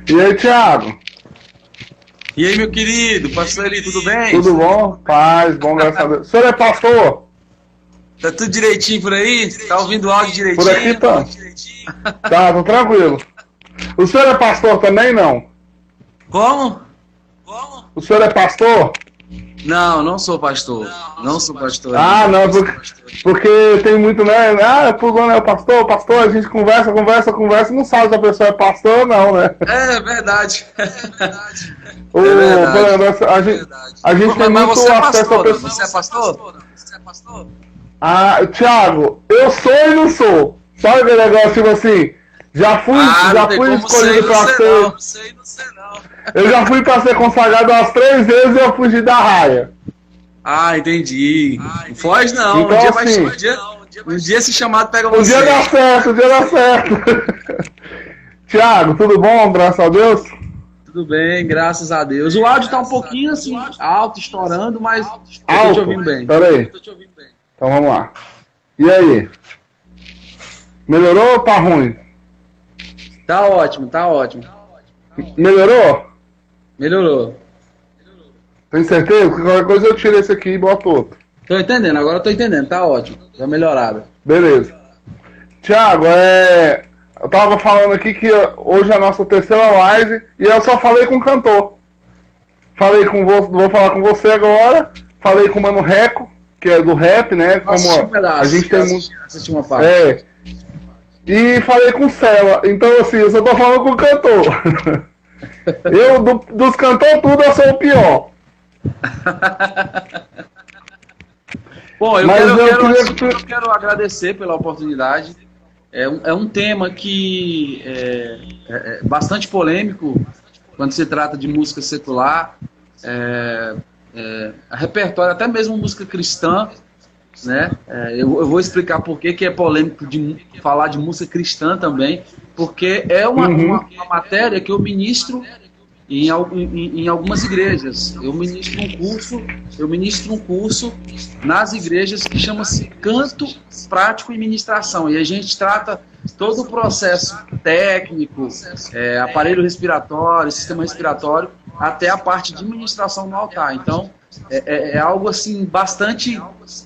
E aí, Thiago? E aí, meu querido, pastor Eli, tudo bem? Tudo bom? Paz, bom, graças a Deus. O senhor é pastor? Tá tudo direitinho por aí? Tá ouvindo o áudio direitinho? Por aqui tá. Tá, tô tranquilo. O senhor é pastor também, não? Como? O senhor é pastor? Não, não sou pastor. Não sou pastor. Ah, não, porque tem muito, né? Ah, fulano é o pastor, pastor, a gente conversa, não sabe se a pessoa é pastor ou não, né? É verdade. O, verdade. a gente tem Mas muito você é acesso pastor, a pessoas. você é pastor? Ah, Thiago, eu sou e não sou. Sabe aquele negócio, tipo assim, já fui escolhido pra ser. Não sei não. Eu já fui pra ser consagrado umas 3 vezes e eu fugi da raia. Ah, entendi. Não foge não. Então, assim, Um dia esse chamado pega o você. dia dá certo. Thiago, tudo bom? Graças a Deus? Tudo bem, graças a Deus. O áudio tá um pouquinho assim, alto, estourando, mas eu tô Alto? te ouvindo bem. Pera aí. Então vamos lá. E aí? Melhorou ou tá ruim? Tá ótimo. Melhorou? Melhorou. Tem certeza? Porque qualquer coisa eu tiro esse aqui e boto outro. Tô entendendo, agora eu tô entendendo, tá ótimo. Tá melhorado. Beleza. Thiago, eu tava falando aqui que hoje é a nossa terceira live e eu só falei com o cantor. Falei com você, vou falar com você agora. Falei com o Mano Reco, que é do rap, né? Como a gente tem muito. Assisti uma parte. E falei com o Cela. Então, assim, eu só tô falando com o cantor. Dos cantores tudo, eu sou o pior. Bom, eu quero agradecer pela oportunidade. É um tema que é bastante polêmico quando se trata de música secular, repertório, até mesmo música cristã, né? Eu vou explicar por que é polêmico de falar de música cristã também, porque é uma matéria que eu ministro em algumas igrejas. Eu ministro um curso nas igrejas que chama-se Canto Prático e Ministração. E a gente trata todo o processo técnico, aparelho respiratório, sistema respiratório, até a parte de ministração no altar. Então, é algo assim bastante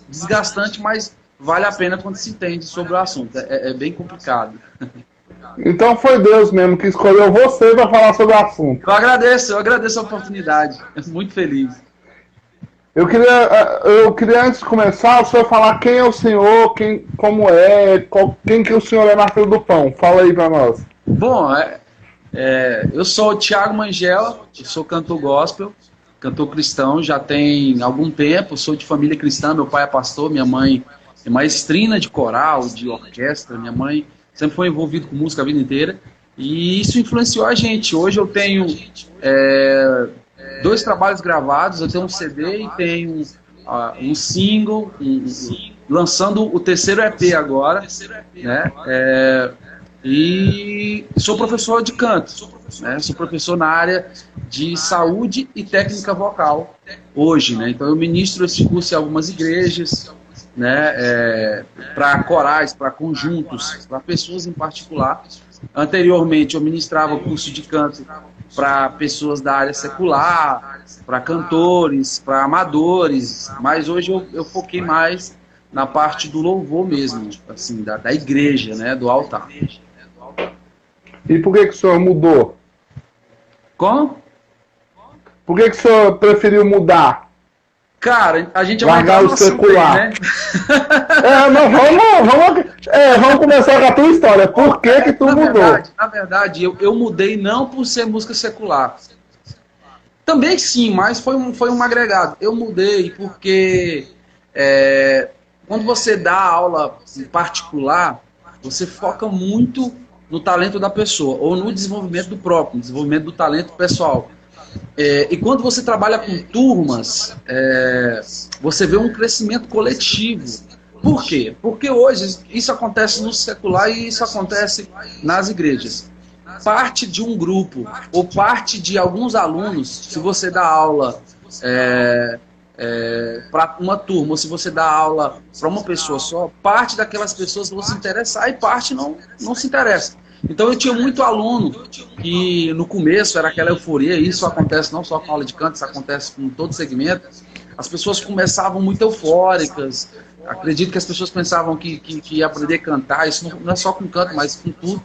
desgastante, mas vale a pena quando se entende sobre o assunto. É bem complicado. Então foi Deus mesmo que escolheu você para falar sobre o assunto. Eu agradeço a oportunidade. Muito feliz. Eu queria antes de começar, o senhor falar quem é o senhor, quem que o senhor é na fila do pão. Fala aí para nós. Bom, eu sou o Thiago Mangela, eu sou cantor gospel, cantor cristão, já tem algum tempo, sou de família cristã, meu pai é pastor, minha mãe é maestrina de coral, de orquestra, minha mãe sempre foi envolvido com música a vida inteira, e isso influenciou a gente. Hoje eu tenho 2 trabalhos gravados, eu tenho um CD e tenho um single, lançando o 3º EP agora, né? E sou professor de canto, né? Sou professor na área de saúde e técnica vocal hoje, né? Então eu ministro esse curso em algumas igrejas, né? Para corais, para conjuntos, para pessoas em particular. Anteriormente eu ministrava curso de canto para pessoas da área secular, para cantores, para amadores, mas hoje eu foquei mais na parte do louvor mesmo, assim, da igreja, né? Do altar. E por que o senhor mudou? Como? Por que o senhor preferiu mudar? Cara, a gente largar o secular, né? Vamos começar com a tua história. Por que tu mudou? Na verdade, eu mudei não por ser música secular. Também sim, mas foi um agregado. Eu mudei porque quando você dá aula em particular, você foca muito no talento da pessoa, ou no desenvolvimento do próprio, no desenvolvimento do talento pessoal. E quando você trabalha com turmas, você vê um crescimento coletivo. Por quê? Porque hoje isso acontece no secular e isso acontece nas igrejas. Parte de um grupo, ou parte de alguns alunos, se você dá aula para uma turma, ou se você dá aula para uma pessoa só, parte daquelas pessoas vão se interessar e parte não se interessa. Então eu tinha muito aluno que no começo era aquela euforia, e isso acontece não só com aula de canto, isso acontece com todo segmento. As pessoas começavam muito eufóricas, acredito que as pessoas pensavam que ia aprender a cantar, isso não é só com canto, mas com tudo,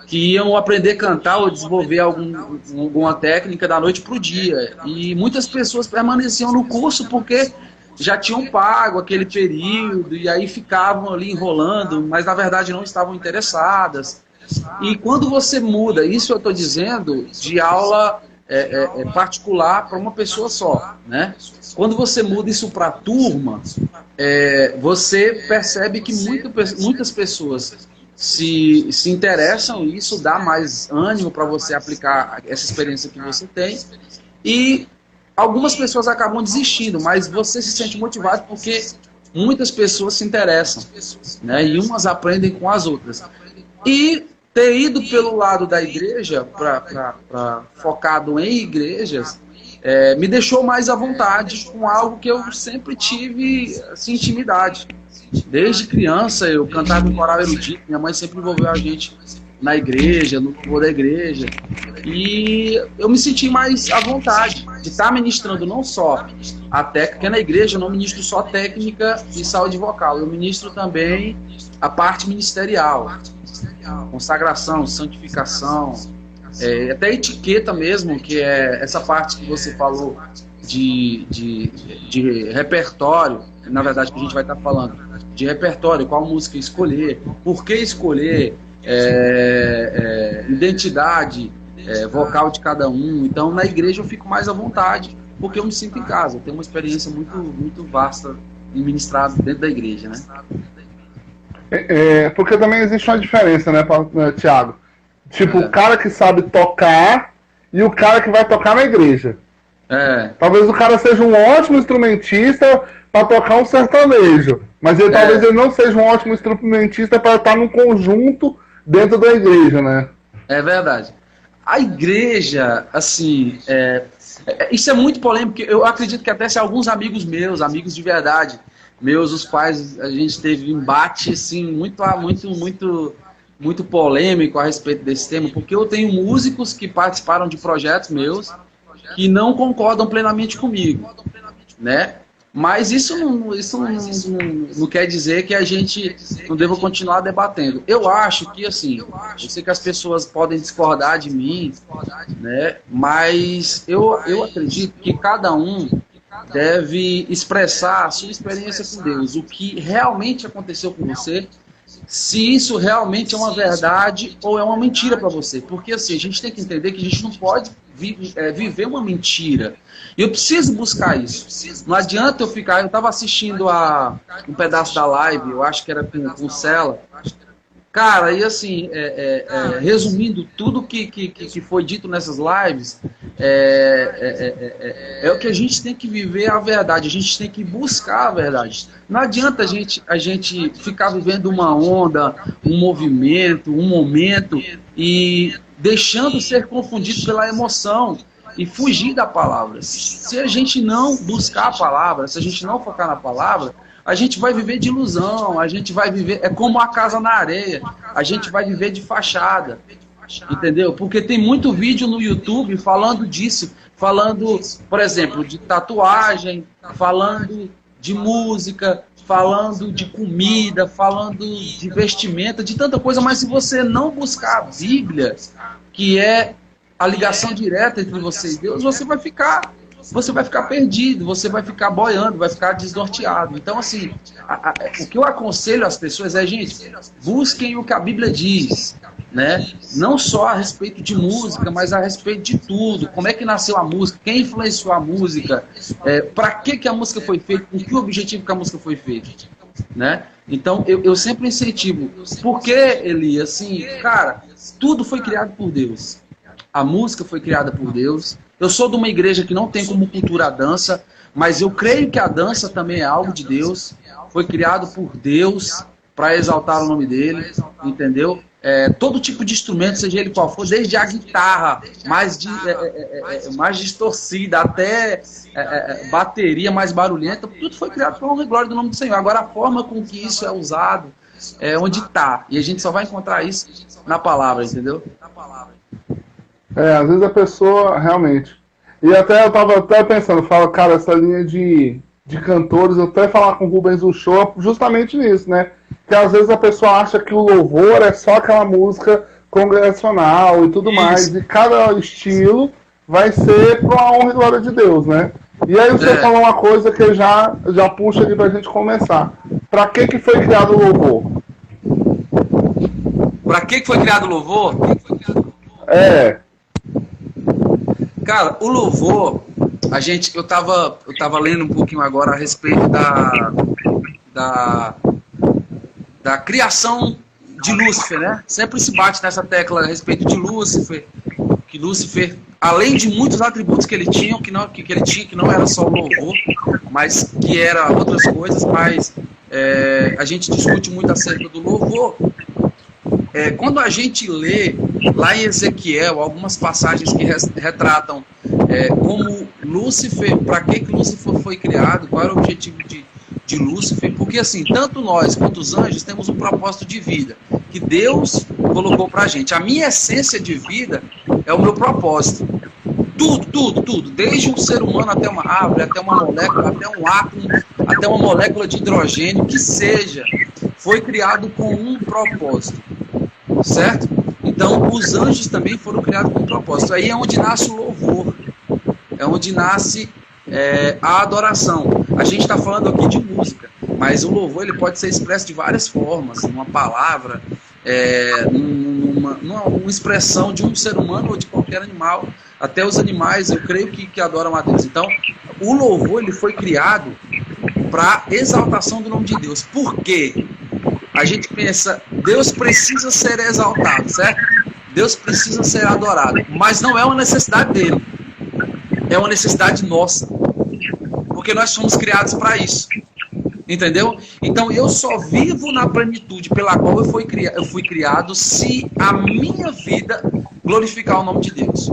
que iam aprender a cantar ou desenvolver alguma técnica da noite para o dia. E muitas pessoas permaneciam no curso porque já tinham pago aquele período e aí ficavam ali enrolando, mas na verdade não estavam interessadas. E quando você muda, isso eu estou dizendo, de aula particular para uma pessoa só, né? Quando você muda isso para a turma, você percebe que muitas pessoas se interessam, e isso dá mais ânimo para você aplicar essa experiência que você tem, e algumas pessoas acabam desistindo, mas você se sente motivado porque muitas pessoas se interessam, né? E umas aprendem com as outras. E ter ido pelo lado da igreja, focado em igrejas, me deixou mais à vontade com algo que eu sempre tive assim, intimidade. Desde criança eu cantava em coral erudito, minha mãe sempre envolveu a gente na igreja, no louvor da igreja, e eu me senti mais à vontade de estar ministrando não só a técnica, porque na igreja eu não ministro só técnica e saúde vocal, eu ministro também a parte ministerial, consagração, santificação, até etiqueta mesmo, que é essa parte que você falou de repertório, na verdade que a gente vai estar falando, de repertório, qual música escolher, por que escolher, identidade vocal de cada um. Então na igreja eu fico mais à vontade, porque eu me sinto em casa, eu tenho uma experiência muito vasta em ministrar dentro da igreja, né? Porque também existe uma diferença, né, Thiago? Tipo, o cara que sabe tocar e o cara que vai tocar na igreja. Talvez o cara seja um ótimo instrumentista para tocar um sertanejo, mas talvez ele não seja um ótimo instrumentista para estar num conjunto dentro da igreja, né? É verdade. A igreja, assim, isso é muito polêmico, eu acredito que até se alguns amigos meus, amigos de verdade, os pais, a gente teve um embate, assim, muito polêmico a respeito desse tema, porque eu tenho músicos que participaram de projetos meus que não concordam plenamente comigo, né? Mas isso não quer dizer que a gente não deva continuar debatendo. Eu acho que, assim, eu sei que as pessoas podem discordar de mim, né? Mas eu acredito que cada um deve expressar a sua experiência com Deus, o que realmente aconteceu com você, se isso realmente é uma verdade ou é uma mentira para você. Porque assim, a gente tem que entender que a gente não pode viver uma mentira. E eu preciso buscar isso. Não adianta eu ficar... Eu estava assistindo um pedaço da live, eu acho que era com o Cela. Cara, e assim, resumindo tudo que foi dito nessas lives, é o que a gente tem que viver a verdade, a gente tem que buscar a verdade. Não adianta a gente ficar vivendo uma onda, um movimento, um momento e deixando ser confundido pela emoção e fugir da palavra. Se a gente não buscar a palavra, se a gente não focar na palavra, a gente vai viver de ilusão, a gente vai viver, é como a casa na areia, a gente vai viver de fachada, entendeu? Porque tem muito vídeo no YouTube falando disso, falando, por exemplo, de tatuagem, falando de música, falando de comida, falando de vestimenta, de tanta coisa, mas se você não buscar a Bíblia, que é a ligação direta entre você e Deus, você vai ficar perdido, você vai ficar boiando, vai ficar desnorteado. Então, assim, o que eu aconselho às pessoas é, gente, busquem o que a Bíblia diz, né? Não só a respeito de música, mas a respeito de tudo. Como é que nasceu a música? Quem influenciou a música? Para que a música foi feita? Com que objetivo que a música foi feita? Né? Então, eu sempre incentivo. Porque, Eli, assim, cara, tudo foi criado por Deus. A música foi criada por Deus. Eu sou de uma igreja que não tem como cultura a dança, mas eu creio que a dança também é algo de Deus. Foi criado por Deus para exaltar o nome dele, entendeu? Todo tipo de instrumento, seja ele qual for, desde a guitarra mais distorcida até bateria mais barulhenta, tudo foi criado para a honra e glória do nome do Senhor. Agora, a forma com que isso é usado, onde está. E a gente só vai encontrar isso na palavra, entendeu? Às vezes a pessoa, realmente. E até eu tava até pensando, fala, cara, essa linha de cantores, eu até falar com o Rubens Uchoa justamente nisso, né? Que às vezes a pessoa acha que o louvor é só aquela música congregacional e tudo mais, e cada estilo vai ser pra honra e glória de Deus, né? E aí você falou uma coisa que já puxa ali pra gente começar. Pra que foi criado o louvor? Pra que foi criado o louvor? Cara, o louvor, eu tava lendo um pouquinho agora a respeito da criação de Lúcifer, né? Sempre se bate nessa tecla a respeito de Lúcifer, que Lúcifer, além de muitos atributos que ele tinha, que não era só o louvor, mas que era outras coisas, mas a gente discute muito acerca do louvor. Quando a gente lê lá em Ezequiel algumas passagens que retratam como Lúcifer, para que Lúcifer foi criado, qual era o objetivo de Lúcifer, porque assim, tanto nós quanto os anjos temos um propósito de vida que Deus colocou pra gente. A minha essência de vida é o meu propósito. Tudo, desde um ser humano até uma árvore, até uma molécula, até um átomo, até uma molécula de hidrogênio, que seja, foi criado com um propósito, certo? Então, os anjos também foram criados com um propósito. Aí é onde nasce o louvor, é onde nasce a adoração. A gente está falando aqui de música, mas o louvor ele pode ser expresso de várias formas, numa palavra, numa expressão de um ser humano ou de qualquer animal. Até os animais, eu creio que adoram a Deus. Então, o louvor ele foi criado para exaltação do nome de Deus. Por quê? A gente pensa, Deus precisa ser exaltado, certo? Deus precisa ser adorado, mas não é uma necessidade dele, é uma necessidade nossa, porque nós fomos criados para isso, entendeu? Então eu só vivo na plenitude pela qual eu fui criado se a minha vida glorificar o nome de Deus.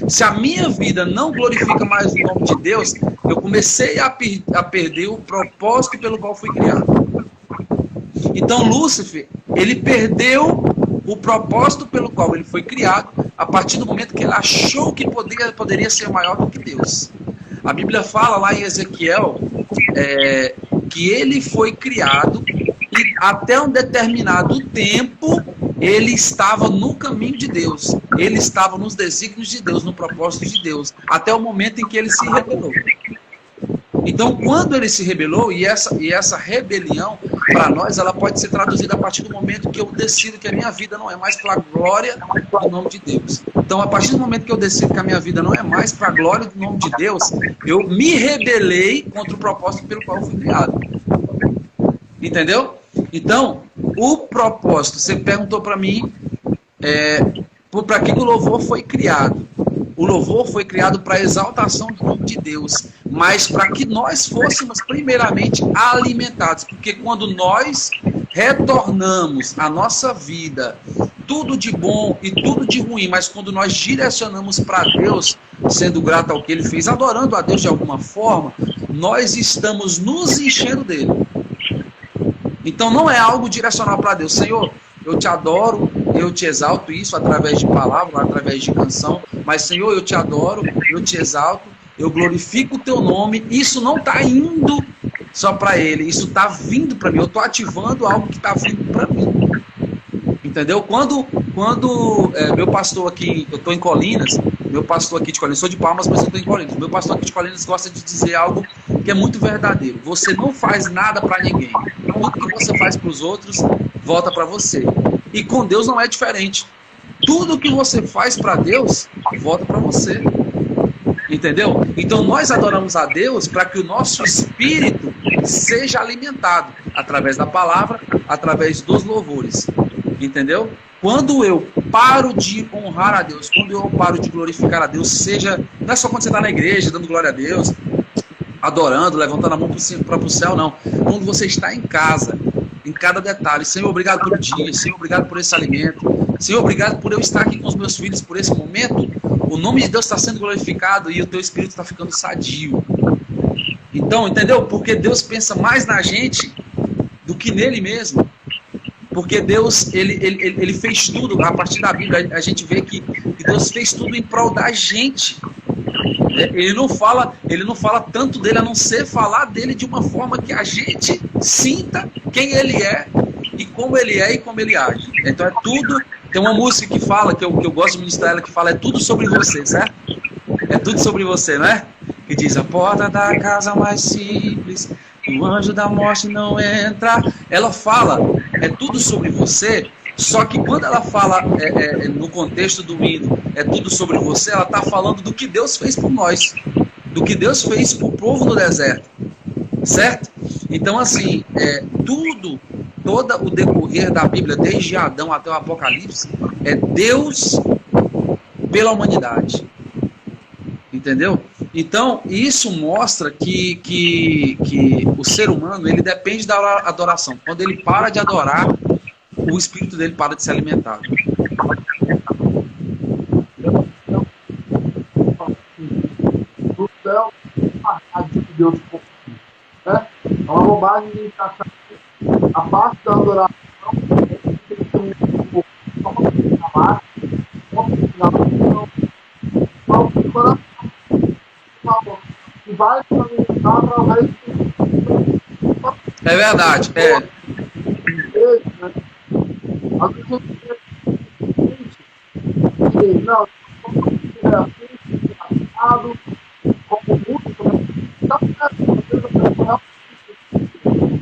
Se a minha vida não glorifica mais o nome de Deus, eu comecei a perder o propósito pelo qual fui criado. Então Lúcifer, ele perdeu o propósito pelo qual ele foi criado a partir do momento que ele achou que poderia ser maior do que Deus. A Bíblia fala lá em Ezequiel que ele foi criado e até um determinado tempo ele estava no caminho de Deus, ele estava nos desígnios de Deus, no propósito de Deus, até o momento em que ele se rebelou. Então, quando ele se rebelou, e essa rebelião, para nós, ela pode ser traduzida a partir do momento que eu decido que a minha vida não é mais para a glória do nome de Deus. Então, a partir do momento que eu decido que a minha vida não é mais para a glória do nome de Deus, eu me rebelei contra o propósito pelo qual eu fui criado. Entendeu? Então, o propósito, você perguntou para mim, para que o louvor foi criado? O louvor foi criado para a exaltação do nome de Deus, mas para que nós fôssemos primeiramente alimentados, porque quando nós retornamos a nossa vida, tudo de bom e tudo de ruim, mas quando nós direcionamos para Deus, sendo grato ao que Ele fez, adorando a Deus de alguma forma, nós estamos nos enchendo dele. Então não é algo direcional para Deus. Senhor, eu te adoro, eu te exalto, isso através de palavra, através de canção, mas Senhor, eu te adoro, eu te exalto, eu glorifico o teu nome. Isso não está indo só para ele, isso está vindo para mim, eu estou ativando algo que está vindo para mim. Entendeu? Quando meu pastor aqui, eu estou em Colinas, meu pastor aqui de Colinas, sou de Palmas, mas eu estou em Colinas, meu pastor aqui de Colinas gosta de dizer algo que é muito verdadeiro: você não faz nada para ninguém, tudo que você faz para os outros volta para você. E com Deus não é diferente. Tudo que você faz para Deus volta para você. Entendeu? Então nós adoramos a Deus para que o nosso espírito seja alimentado através da palavra, através dos louvores. Entendeu? Quando eu paro de honrar a Deus, quando eu paro de glorificar a Deus, não é só quando você está na igreja dando glória a Deus, adorando, levantando a mão para o céu, não. Quando você está em casa, em cada detalhe: Senhor, obrigado pelo dia, Senhor, obrigado por esse alimento, Senhor, obrigado por eu estar aqui com os meus filhos por esse momento. O nome de Deus está sendo glorificado e o teu espírito está ficando sadio. Então, entendeu? Porque Deus pensa mais na gente do que nele mesmo. Porque Deus, ele fez tudo, a partir da Bíblia a gente vê que Deus fez tudo em prol da gente. Ele não fala tanto dele, a não ser falar dele de uma forma que a gente sinta quem ele é e como ele age. Então é tudo. Tem uma música que fala, que eu gosto de ministrar ela, que fala: é tudo sobre você, certo? É tudo sobre você, não é? Que diz: a porta da casa mais simples, o anjo da morte não entra. Ela fala, é tudo sobre você. Só que quando ela fala no contexto do hino, é tudo sobre você, ela está falando do que Deus fez por nós, do que Deus fez para o povo no deserto, certo? Então, assim, todo o decorrer da Bíblia, desde Adão até o Apocalipse, é Deus pela humanidade, entendeu? Então, isso mostra que o ser humano, ele depende da adoração. Quando ele para de adorar, o espírito dele para de se alimentar. No céu, de Deus, né? É uma bobagem de achar que a parte da adoração tem que ter um pouco de trabalho, e vai se alimentar através de... É verdade, Às vezes eu digo, não, como músico,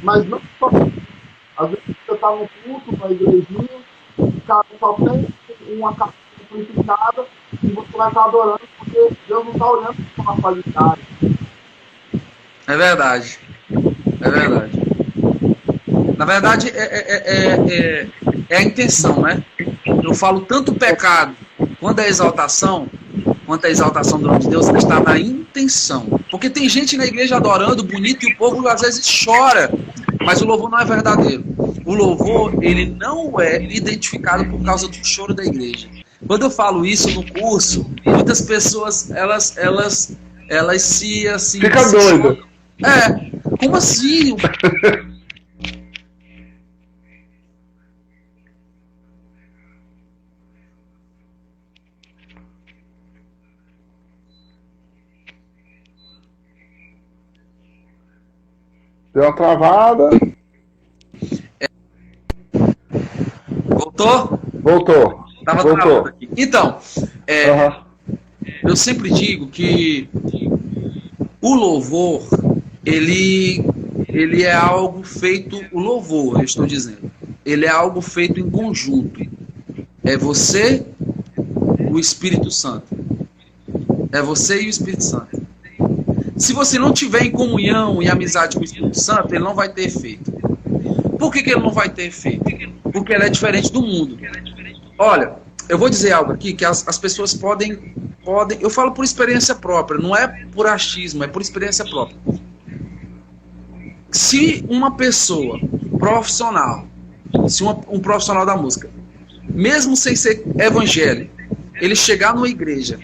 mas não só. Às vezes você está no culto, na igrejinha, o cara só tem uma capela amplificada e você vai estar adorando porque Deus não está olhando para uma qualidade. É verdade. É verdade. Na verdade, é a intenção, né? Eu falo tanto o pecado quanto a exaltação do nome de Deus, está na intenção. Porque tem gente na igreja adorando, bonito, e o povo às vezes chora, mas o louvor não é verdadeiro. O louvor, ele não é identificado por causa do choro da igreja. Quando eu falo isso no curso, muitas pessoas, elas se, assim... Fica doido. Como assim? Deu uma travada. Voltou? Voltou. Tava travando aqui. Então, eu sempre digo que o louvor, ele é algo feito, o louvor, eu estou dizendo, ele é algo feito em conjunto. É você, o Espírito Santo. É você e o Espírito Santo. Se você não tiver em comunhão e amizade com o Espírito Santo, ele não vai ter efeito. Por que ele não vai ter efeito? Porque ele é diferente do mundo. Olha, eu vou dizer algo aqui que as pessoas podem... Eu falo por experiência própria, não é por achismo, é por experiência própria. Se uma pessoa profissional, um profissional da música, mesmo sem ser evangélico, ele chegar numa igreja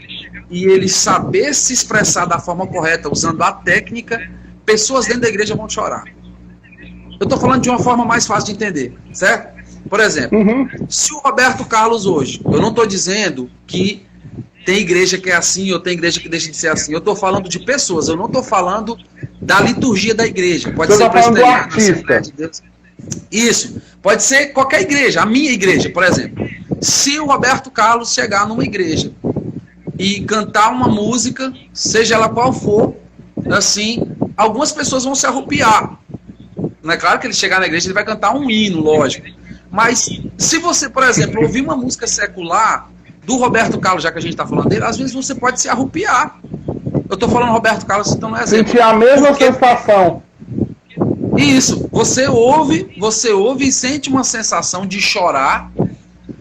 e ele saber se expressar da forma correta, usando a técnica, pessoas dentro da igreja vão chorar. Eu estou falando de uma forma mais fácil de entender, certo? Por exemplo, se o Roberto Carlos hoje, eu não estou dizendo que tem igreja que é assim ou tem igreja que deixa de ser assim, eu estou falando de pessoas, eu não estou falando da liturgia da igreja. Pode ser presbiteriana, Assembleia de Deus. Isso, pode ser qualquer igreja, a minha igreja, por exemplo. Se o Roberto Carlos chegar numa igreja e cantar uma música, seja ela qual for, assim, algumas pessoas vão se arrupiar. Não é claro que ele chegar na igreja, ele vai cantar um hino, lógico. Mas se você, por exemplo, ouvir uma música secular do Roberto Carlos, já que a gente está falando dele, às vezes você pode se arrupiar. Eu estou falando Roberto Carlos, então não é exemplo. Sentir a mesma sensação. Isso, você ouve e sente uma sensação de chorar.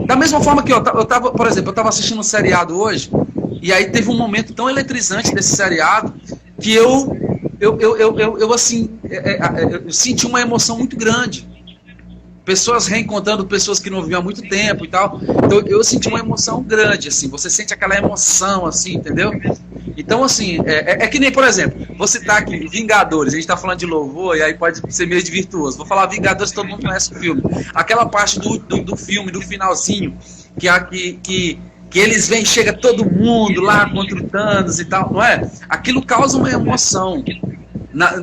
Da mesma forma que eu tava, por exemplo, eu estava assistindo um seriado hoje, e aí teve um momento tão eletrizante desse seriado, que eu senti uma emoção muito grande. Pessoas reencontrando pessoas que não viam há muito tempo e tal. Então eu senti uma emoção grande, assim. Você sente aquela emoção, assim, entendeu? Então, assim, é que nem, por exemplo, vou citar aqui Vingadores, a gente tá falando de louvor, e aí pode ser meio de virtuoso. Vou falar Vingadores, todo mundo conhece o filme. Aquela parte do filme, do finalzinho, que eles vêm, chega todo mundo lá contra o Thanos e tal, não é? Aquilo causa uma emoção.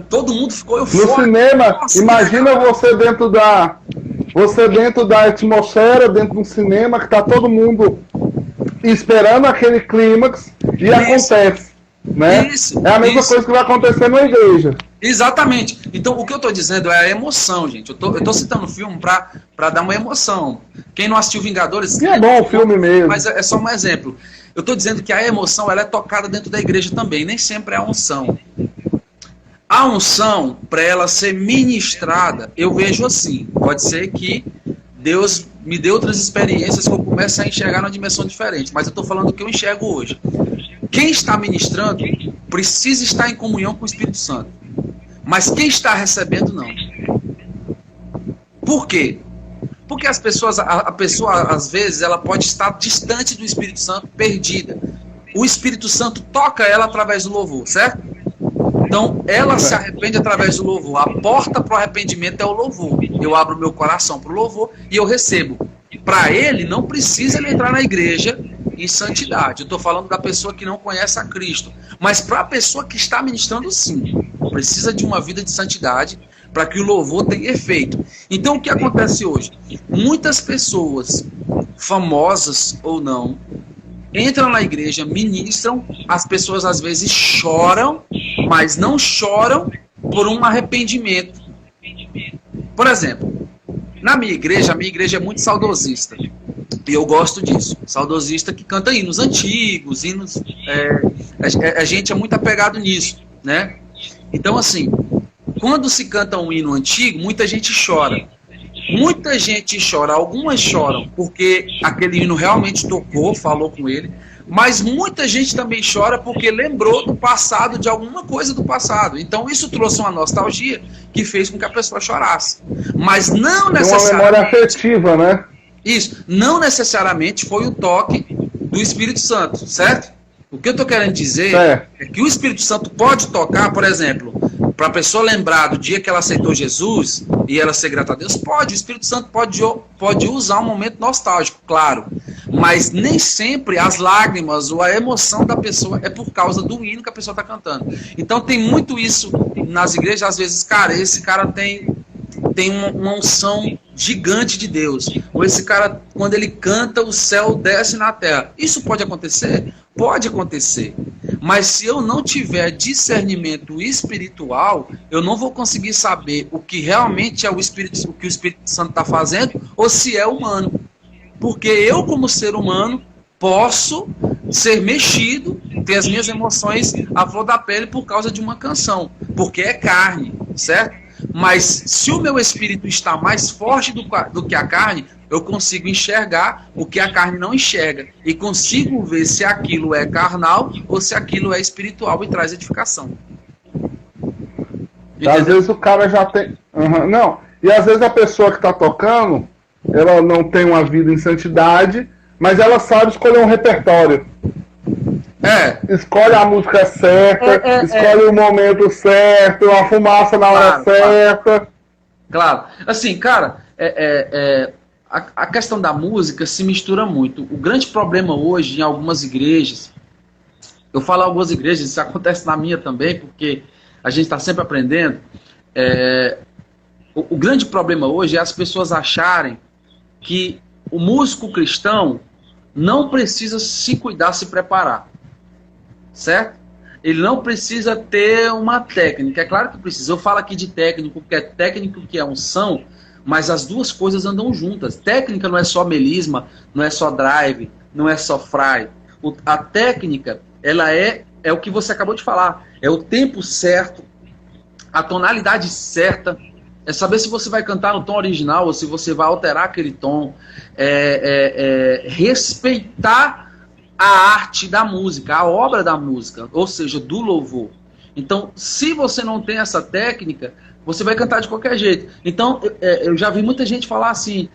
Todo mundo ficou eufórico. No cinema, nossa, imagina você dentro da atmosfera, dentro de um cinema, que tá todo mundo esperando aquele clímax e acontece, né? É a mesma coisa que vai acontecer na igreja. Exatamente. Então, o que eu tô dizendo é a emoção, gente. Eu tô citando o filme pra dar uma emoção. Quem não assistiu Vingadores... E é bom o filme mesmo. Mas é só um exemplo. Eu tô dizendo que a emoção, ela é tocada dentro da igreja também. Nem sempre é a unção. A unção, para ela ser ministrada, eu vejo assim. Pode ser que Deus me dê outras experiências que eu comece a enxergar numa dimensão diferente. Mas eu estou falando do que eu enxergo hoje. Quem está ministrando precisa estar em comunhão com o Espírito Santo. Mas quem está recebendo, não. Por quê? Porque a pessoa, às vezes, ela pode estar distante do Espírito Santo, perdida. O Espírito Santo toca ela através do louvor, certo? Então, ela se arrepende através do louvor. A porta para o arrependimento é o louvor. Eu abro meu coração para o louvor e eu recebo. Para ele, não precisa ele entrar na igreja em santidade. Eu estou falando da pessoa que não conhece a Cristo. Mas para a pessoa que está ministrando, sim. Precisa de uma vida de santidade para que o louvor tenha efeito. Então, o que acontece hoje? Muitas pessoas, famosas ou não, entram na igreja, ministram, as pessoas às vezes choram, mas não choram por um arrependimento. Por exemplo, na minha igreja, a minha igreja é muito saudosista. E eu gosto disso. Saudosista que canta hinos antigos, hinos... a gente é muito apegado nisso, né? Então, assim, quando se canta um hino antigo, muita gente chora. Muita gente chora, algumas choram porque aquele hino realmente tocou, falou com ele, mas muita gente também chora porque lembrou do passado, de alguma coisa do passado. Então isso trouxe uma nostalgia que fez com que a pessoa chorasse. Mas não necessariamente... Uma memória afetiva, né? Isso, não necessariamente foi o toque do Espírito Santo, certo? O que eu estou querendo dizer é que o Espírito Santo pode tocar, por exemplo, para a pessoa lembrar do dia que ela aceitou Jesus e ela ser grata a Deus, pode. O Espírito Santo pode usar um momento nostálgico, claro. Mas nem sempre as lágrimas ou a emoção da pessoa é por causa do hino que a pessoa está cantando. Então tem muito isso nas igrejas. Às vezes, cara, esse cara tem uma unção gigante de Deus. Ou esse cara, quando ele canta, o céu desce na terra. Isso pode acontecer? Pode acontecer. Mas se eu não tiver discernimento espiritual, eu não vou conseguir saber o que realmente é o que o Espírito Santo está fazendo ou se é humano. Porque eu, como ser humano, posso ser mexido, ter as minhas emoções à flor da pele por causa de uma canção. Porque é carne, certo? Mas se o meu espírito está mais forte do que a carne, eu consigo enxergar o que a carne não enxerga. E consigo ver se aquilo é carnal ou se aquilo é espiritual e traz edificação. Entendeu? Às vezes o cara já tem... Não. E às vezes a pessoa que está tocando, ela não tem uma vida em santidade, mas ela sabe escolher um repertório. Escolhe a música certa, escolhe o momento certo, a fumaça na hora certa. Claro. Assim, cara, a questão da música se mistura muito. O grande problema hoje em algumas igrejas, eu falo algumas igrejas, isso acontece na minha também, porque a gente está sempre aprendendo. O grande problema hoje é as pessoas acharem que o músico cristão não precisa se cuidar, se preparar. Certo? Ele não precisa ter uma técnica. É claro que precisa. Eu falo aqui de técnico, que é técnico, que é unção, mas as duas coisas andam juntas. Técnica não é só melisma, não é só drive, não é só fry. A técnica, ela é o que você acabou de falar. É o tempo certo, a tonalidade certa, é saber se você vai cantar no tom original ou se você vai alterar aquele tom. Respeitar a arte da música, a obra da música, ou seja, do louvor. Então, se você não tem essa técnica, você vai cantar de qualquer jeito. Então, eu já vi muita gente falar assim,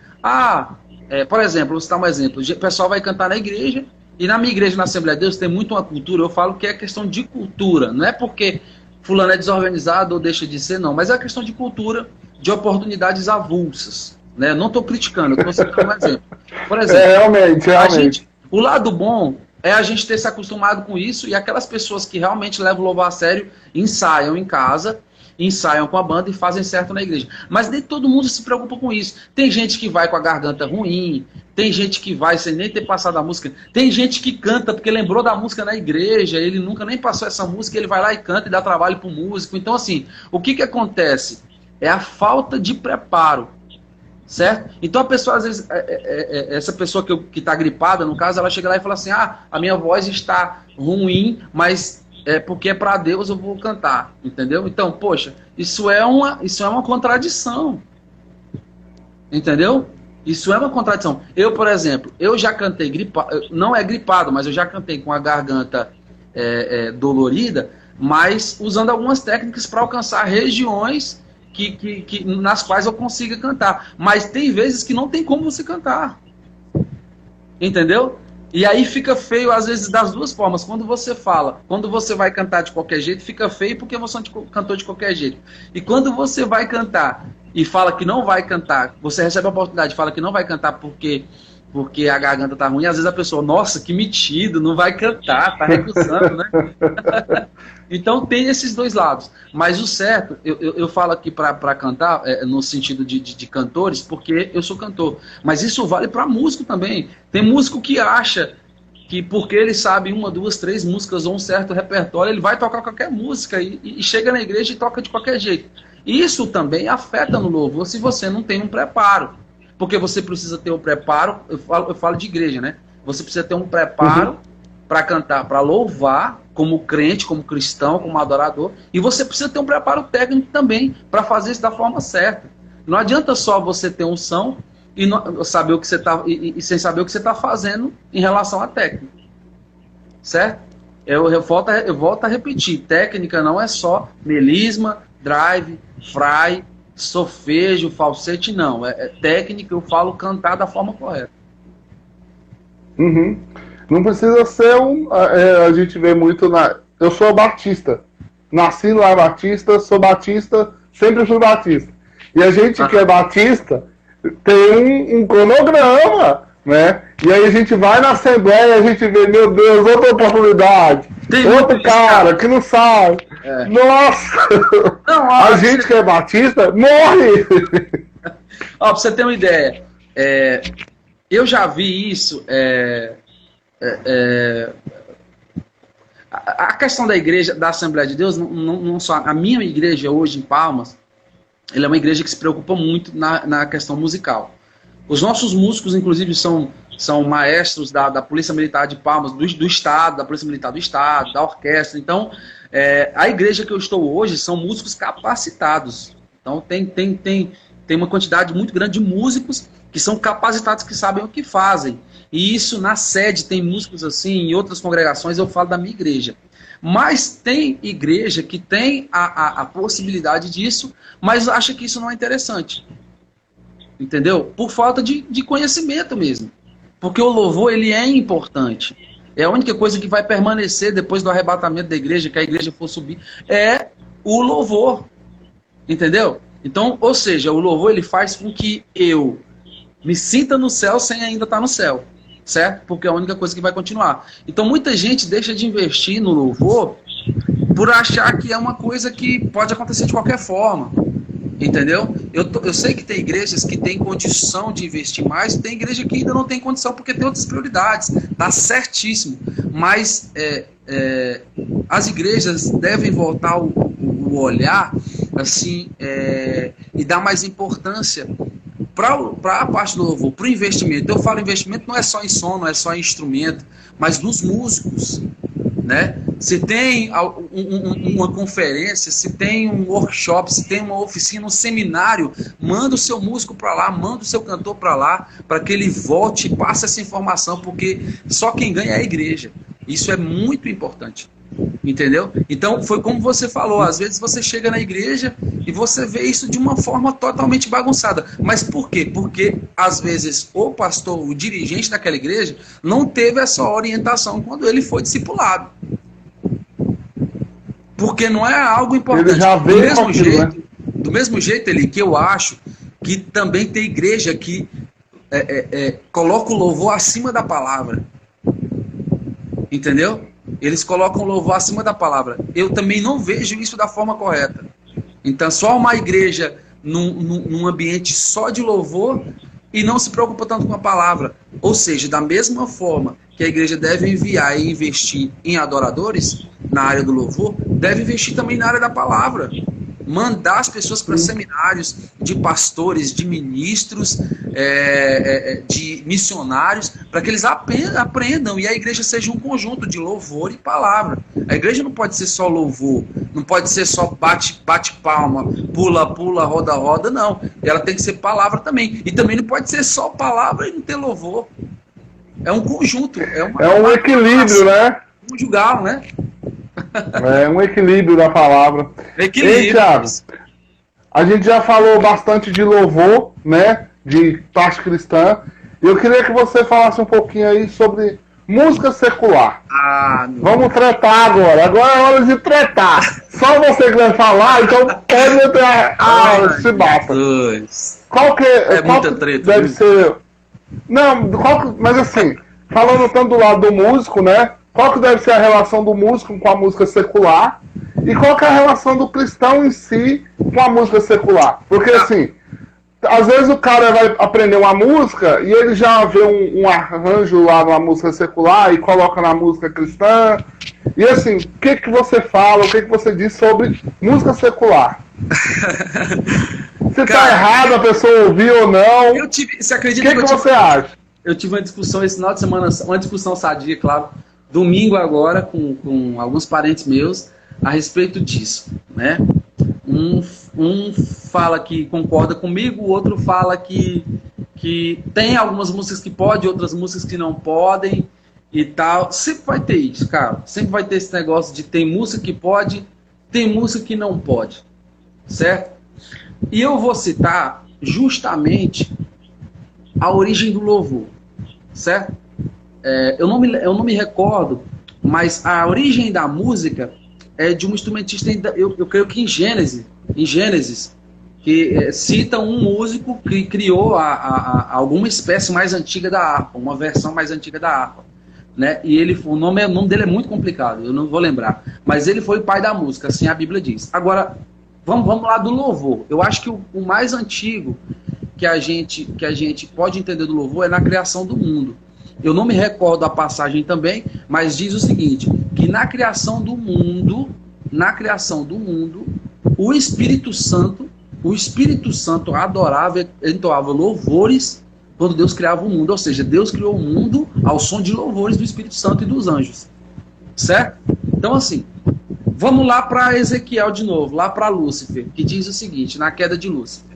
por exemplo, vou citar um exemplo, o pessoal vai cantar na igreja E na minha igreja, na Assembleia de Deus, tem muito uma cultura, eu falo que é questão de cultura, não é porque fulano é desorganizado ou deixa de ser, não, mas é uma questão de cultura, de oportunidades avulsas, né? Eu não estou criticando, eu estou citando um exemplo. Por exemplo, realmente. O lado bom é a gente ter se acostumado com isso e aquelas pessoas que realmente levam o louvor a sério ensaiam em casa, ensaiam com a banda e fazem certo na igreja. Mas nem todo mundo se preocupa com isso. Tem gente que vai com a garganta ruim, tem gente que vai sem nem ter passado a música, tem gente que canta porque lembrou da música na igreja, ele nunca nem passou essa música, ele vai lá e canta e dá trabalho para o músico. Então, assim, o que acontece? É a falta de preparo, certo? Então a pessoa, às vezes, essa pessoa que está gripada, no caso, ela chega lá e fala assim, a minha voz está ruim, mas porque é para Deus eu vou cantar, entendeu? Então, poxa, isso é uma contradição, entendeu? Isso é uma contradição. Eu, por exemplo, eu já cantei gripado, não é gripado, mas eu já cantei com a garganta dolorida, mas usando algumas técnicas para alcançar regiões nas quais eu consiga cantar. Mas tem vezes que não tem como você cantar, entendeu? E aí fica feio, às vezes, das duas formas. Quando você fala, quando você vai cantar de qualquer jeito, fica feio porque você cantou de qualquer jeito. E quando você vai cantar e fala que não vai cantar, você recebe a oportunidade e fala que não vai cantar porque a garganta tá ruim, às vezes a pessoa, nossa, que metido, não vai cantar, tá recusando, né? Então tem esses dois lados. Mas o certo, eu falo aqui para cantar, no sentido de cantores, porque eu sou cantor. Mas isso vale para músico também. Tem músico que acha que porque ele sabe 1, 2, 3 músicas ou um certo repertório, ele vai tocar qualquer música e chega na igreja e toca de qualquer jeito. Isso também afeta no louvor se você não tem um preparo. Porque você precisa ter um preparo, eu falo de igreja, né? Você precisa ter um preparo para cantar, para louvar, como crente, como cristão, como adorador, e você precisa ter um preparo técnico também para fazer isso da forma certa. Não adianta só você ter unção e saber o que você tá, e sem saber o que você está fazendo em relação à técnica. Certo? Eu volto a repetir, técnica não é só melisma, drive, fry, solfejo, falsete, não. É técnica, eu falo cantar da forma correta. Não precisa ser a gente vê muito eu sou batista. Nasci lá batista, sou batista, sempre fui batista. E a gente que é batista tem um cronograma, né? E aí a gente vai na Assembleia, a gente vê, meu Deus, outra oportunidade. Outro cara que não sabe. Nossa! Não, a gente que é batista morre! Pra você ter uma ideia, eu já vi isso. A questão da igreja, da Assembleia de Deus, não só a minha igreja hoje em Palmas, ela é uma igreja que se preocupa muito na questão musical. Os nossos músicos, inclusive, são maestros da Polícia Militar de Palmas, do Estado, da Polícia Militar do Estado, da orquestra. Então, a igreja que eu estou hoje são músicos capacitados. Então, tem uma quantidade muito grande de músicos que são capacitados, que sabem o que fazem. E isso na sede tem músicos assim, em outras congregações eu falo da minha igreja. Mas tem igreja que tem a possibilidade disso, mas acha que isso não é interessante. Entendeu? Por falta de conhecimento mesmo. Porque o louvor, ele é importante. É a única coisa que vai permanecer depois do arrebatamento da igreja, que a igreja for subir, é o louvor. Entendeu? Então, ou seja, o louvor, ele faz com que eu me sinta no céu sem ainda estar no céu. Certo? Porque é a única coisa que vai continuar. Então muita gente deixa de investir no louvor por achar que é uma coisa que pode acontecer de qualquer forma. Entendeu? Eu sei que tem igrejas que têm condição de investir mais, tem igreja que ainda não tem condição porque tem outras prioridades. Tá certíssimo. Mas as igrejas devem voltar o olhar assim, e dar mais importância para a parte do louvor, para o investimento. Eu falo investimento não é só em som, não é só em instrumento, mas nos músicos, né? Se tem uma conferência, se tem um workshop, se tem uma oficina, um seminário, manda o seu músico para lá, manda o seu cantor para lá, para que ele volte e passe essa informação, porque só quem ganha é a igreja. Isso é muito importante. Entendeu? Então, foi como você falou, às vezes você chega na igreja e você vê isso de uma forma totalmente bagunçada. Mas por quê? Porque, às vezes, o pastor, o dirigente daquela igreja, não teve essa orientação quando ele foi discipulado. Porque não é algo importante. Ele já veio com aquilo, né? Do mesmo jeito, Eli, que eu acho que também tem igreja que coloca o louvor acima da palavra. Entendeu? Eles colocam o louvor acima da palavra. Eu também não vejo isso da forma correta. Então, só uma igreja num ambiente só de louvor e não se preocupa tanto com a palavra. Ou seja, da mesma forma que a igreja deve enviar e investir em adoradores na área do louvor, deve investir também na área da palavra. Mandar as pessoas para seminários de pastores, de ministros, de missionários, para que eles aprendam e a igreja seja um conjunto de louvor e palavra. A igreja não pode ser só louvor, não pode ser só bate palma, pula, roda, roda, não. Ela tem que ser palavra também. E também não pode ser só palavra e não ter louvor. É um conjunto. É um equilíbrio, né? Conjugal, né? É um equilíbrio da palavra. Equilíbrio. Ei, Thiago, a gente já falou bastante de louvor, né? De parte cristã. Eu queria que você falasse um pouquinho aí sobre música secular. Vamos tretar agora. Agora é hora de tretar. Só você que vai falar, então pode meter se bata. Qual que muita treta, deve ser... Não, mas assim, falando tanto do lado do músico, né? Qual que deve ser a relação do músico com a música secular? E qual que é a relação do cristão em si com a música secular? Porque assim, às vezes o cara vai aprender uma música e ele já vê um arranjo lá numa música secular e coloca na música cristã. E assim, o que você fala, o que você diz sobre música secular? Se tá errado a pessoa ouvir ou não, você acredita que você acha? Eu tive uma discussão esse final de semana, uma discussão sadia, claro, domingo agora, com alguns parentes meus, a respeito disso, né? Um fala que concorda comigo, o outro fala que tem algumas músicas que pode, outras músicas que não podem e tal. Sempre vai ter isso, cara. Sempre vai ter esse negócio de tem música que pode, tem música que não pode, certo? E eu vou citar justamente a origem do louvor, certo? Eu não me recordo, mas a origem da música é de um instrumentista, eu creio que em Gênesis, que cita um músico que criou alguma espécie mais antiga da harpa, uma versão mais antiga da harpa, né? E o nome dele é muito complicado, eu não vou lembrar, mas ele foi o pai da música, assim a Bíblia diz. Agora, vamos lá do louvor. Eu acho que o mais antigo que a gente pode entender do louvor é na criação do mundo. Eu não me recordo a passagem também, mas diz o seguinte, que na criação do mundo, o Espírito Santo adorava, entoava louvores quando Deus criava o mundo. Ou seja, Deus criou o mundo ao som de louvores do Espírito Santo e dos anjos. Certo? Então, assim, vamos lá para Ezequiel de novo, lá para Lúcifer, que diz o seguinte, na queda de Lúcifer.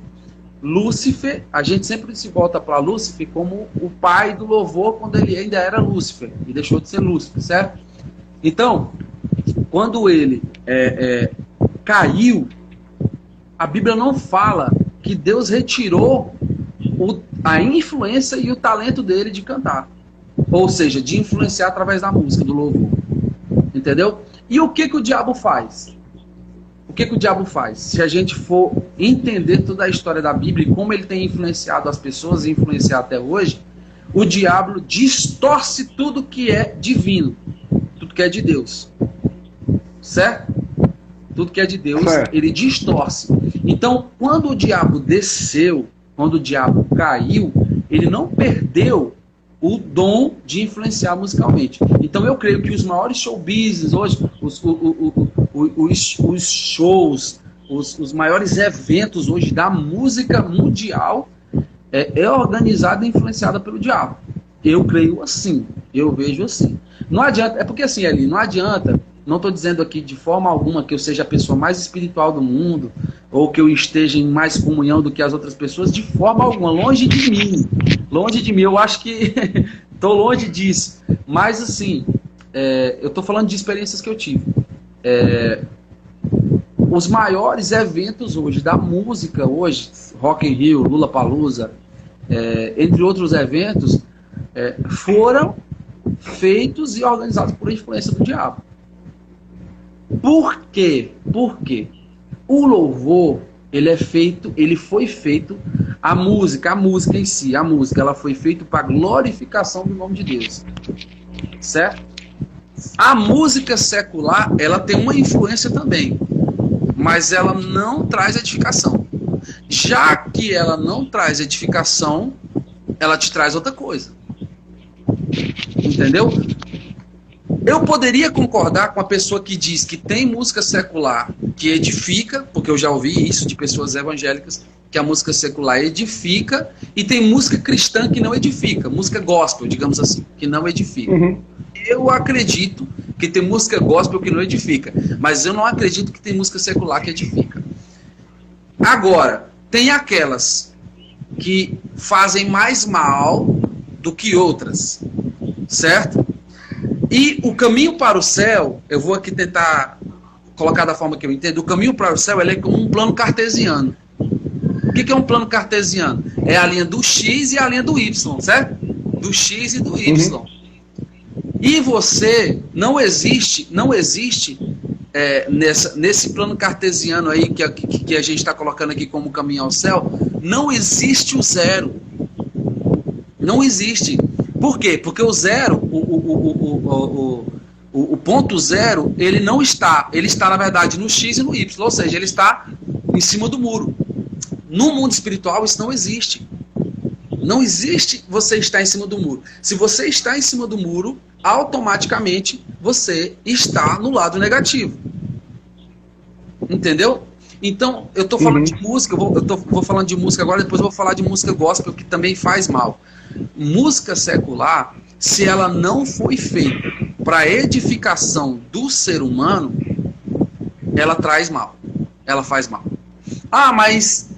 Lúcifer, a gente sempre se volta para Lúcifer como o pai do louvor quando ele ainda era Lúcifer e deixou de ser Lúcifer, certo? Então, quando ele caiu, a Bíblia não fala que Deus retirou a influência e o talento dele de cantar, ou seja, de influenciar através da música, do louvor, entendeu? E o que o diabo faz? O que o diabo faz? Se a gente for entender toda a história da Bíblia e como ele tem influenciado as pessoas e influenciar até hoje, o diabo distorce tudo que é divino, tudo que é de Deus. Certo? Tudo que é de Deus, ele distorce. Então, quando o diabo desceu, quando o diabo caiu, ele não perdeu o dom de influenciar musicalmente. Então eu creio que os maiores show business hoje, os shows, os maiores eventos hoje da música mundial é organizada e influenciada pelo diabo. Eu creio assim, eu vejo assim. Não adianta, é porque assim, ali, não adianta, não estou dizendo aqui de forma alguma que eu seja a pessoa mais espiritual do mundo, ou que eu esteja em mais comunhão do que as outras pessoas, de forma alguma, longe de mim, eu acho que estou longe disso, mas assim, eu estou falando de experiências que eu tive. os maiores eventos hoje da música, hoje, Rock in Rio, Lollapalooza, entre outros eventos, foram feitos e organizados por influência do diabo. Por quê? Porque o louvor, ele foi feito, a música em si, ela foi feita para glorificação do nome de Deus. Certo? A música secular, ela tem uma influência também, mas ela não traz edificação. Já que ela não traz edificação, ela te traz outra coisa. Entendeu? Eu poderia concordar com a pessoa que diz que tem música secular que edifica, porque eu já ouvi isso de pessoas evangélicas, que a música secular edifica, e tem música cristã que não edifica, música gospel, digamos assim, que não edifica. Uhum. Eu acredito que tem música gospel que não edifica, mas eu não acredito que tem música secular que edifica. Agora, tem aquelas que fazem mais mal do que outras, certo? E o caminho para o céu, eu vou aqui tentar colocar da forma que eu entendo, o caminho para o céu ele é como um plano cartesiano. O que é um plano cartesiano? É a linha do X e a linha do Y, certo? Do X e do Y. Uhum. E você, não existe nesse plano cartesiano aí que a gente está colocando aqui como caminho ao céu, não existe o zero. Não existe. Por quê? Porque o zero, o ponto zero, ele não está. Ele está, na verdade, no X e no Y. Ou seja, ele está em cima do muro. No mundo espiritual, isso não existe. Não existe você estar em cima do muro. Se você está em cima do muro, automaticamente você está no lado negativo. Entendeu? Então, eu estou falando de música, vou falando de música agora, depois eu vou falar de música gospel, que também faz mal. Música secular, se ela não foi feita para edificação do ser humano, ela traz mal. Ela faz mal. Ah, mas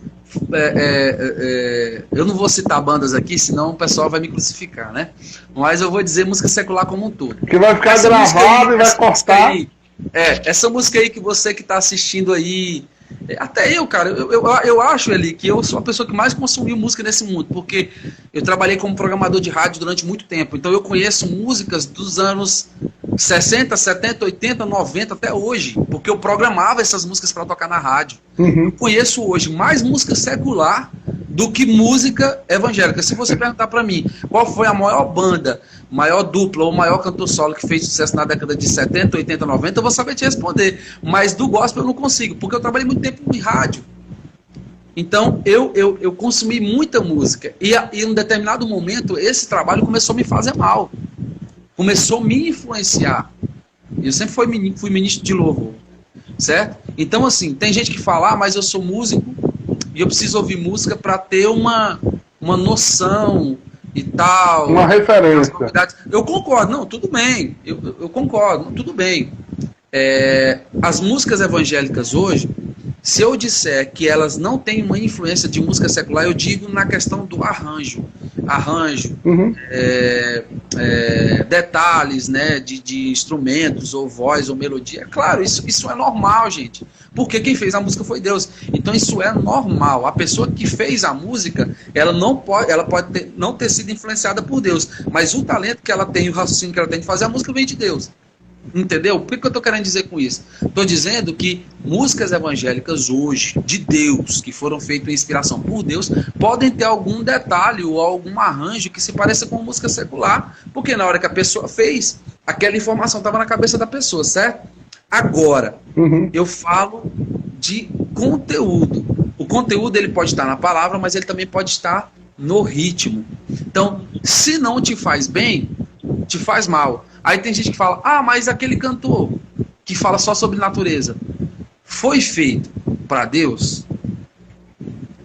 eu não vou citar bandas aqui, senão o pessoal vai me crucificar, né? Mas eu vou dizer música secular como um todo. Que vai ficar gravado e vai cortar. Essa música aí que você que está assistindo aí, até eu, cara, eu acho, Eli, que eu sou a pessoa que mais consumiu música nesse mundo, porque eu trabalhei como programador de rádio durante muito tempo, então eu conheço músicas dos anos 60, 70, 80, 90 até hoje, porque eu programava essas músicas para tocar na rádio. Eu conheço hoje mais música secular do que música evangélica. Se você perguntar para mim qual foi a maior banda, maior dupla ou maior cantor solo que fez sucesso na década de 70, 80, 90, eu vou saber te responder. Mas do gospel eu não consigo, porque eu trabalhei muito tempo em rádio. Então, eu consumi muita música. E em um determinado momento, esse trabalho começou a me fazer mal. Começou a me influenciar. Eu sempre fui ministro de louvor. Certo? Então, assim, tem gente que fala, mas eu sou músico e eu preciso ouvir música para ter uma noção e tal. Uma referência. Eu concordo, não, tudo bem. Eu concordo, tudo bem. As músicas evangélicas hoje, se eu disser que elas não têm uma influência de música secular, eu digo na questão do arranjo, detalhes, né, de instrumentos, ou voz, ou melodia. Claro, isso é normal, gente, porque quem fez a música foi Deus. Então isso é normal. A pessoa que fez a música, ela pode não ter sido influenciada por Deus, mas o talento que ela tem, o raciocínio que ela tem de fazer a música vem de Deus. Entendeu? Por que eu estou querendo dizer com isso? Estou dizendo que músicas evangélicas hoje, de Deus, que foram feitas em inspiração por Deus, podem ter algum detalhe ou algum arranjo que se pareça com música secular, porque na hora que a pessoa fez, aquela informação estava na cabeça da pessoa, certo? Agora, eu falo de conteúdo. O conteúdo ele pode estar na palavra, mas ele também pode estar no ritmo. Então, se não te faz bem, te faz mal. Aí tem gente que fala, mas aquele cantor que fala só sobre natureza, foi feito para Deus?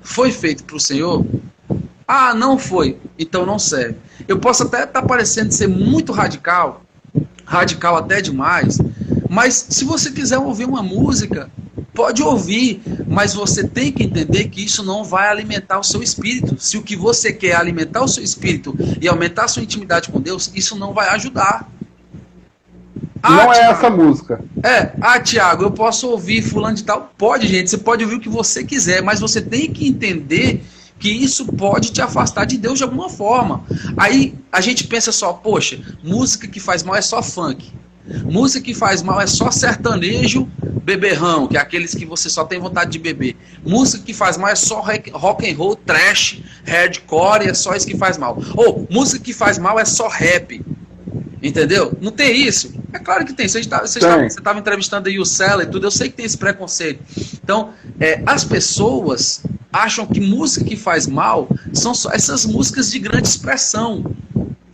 Foi feito para o Senhor? Não foi, então não serve. Eu posso até estar parecendo ser muito radical até demais, mas se você quiser ouvir uma música, pode ouvir, mas você tem que entender que isso não vai alimentar o seu espírito. Se o que você quer é alimentar o seu espírito e aumentar a sua intimidade com Deus, isso não vai ajudar. Não é essa música. Tiago, eu posso ouvir fulano de tal? Pode, gente, você pode ouvir o que você quiser, mas você tem que entender que isso pode te afastar de Deus de alguma forma. Aí a gente pensa só, poxa, música que faz mal é só funk. Música que faz mal é só sertanejo beberrão, que é aqueles que você só tem vontade de beber. Música que faz mal é só rock and roll, trash, hardcore, é só isso que faz mal. Ou música que faz mal é só rap. Entendeu? Não tem isso? É claro que tem. Você estava entrevistando aí o Sela e tudo, eu sei que tem esse preconceito. Então, as pessoas acham que música que faz mal são só essas músicas de grande expressão,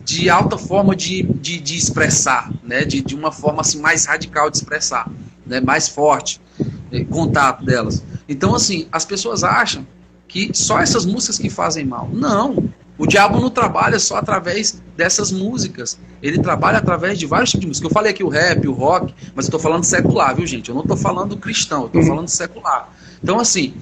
de alta forma de expressar, né? De uma forma assim, mais radical de expressar, né? Mais forte, contato delas. Então, assim, as pessoas acham que só essas músicas que fazem mal. Não! O diabo não trabalha só através dessas músicas. Ele trabalha através de vários tipos de música. Eu falei aqui o rap, o rock, mas eu estou falando secular, viu, gente? Eu não estou falando cristão, eu estou falando secular. Então, assim,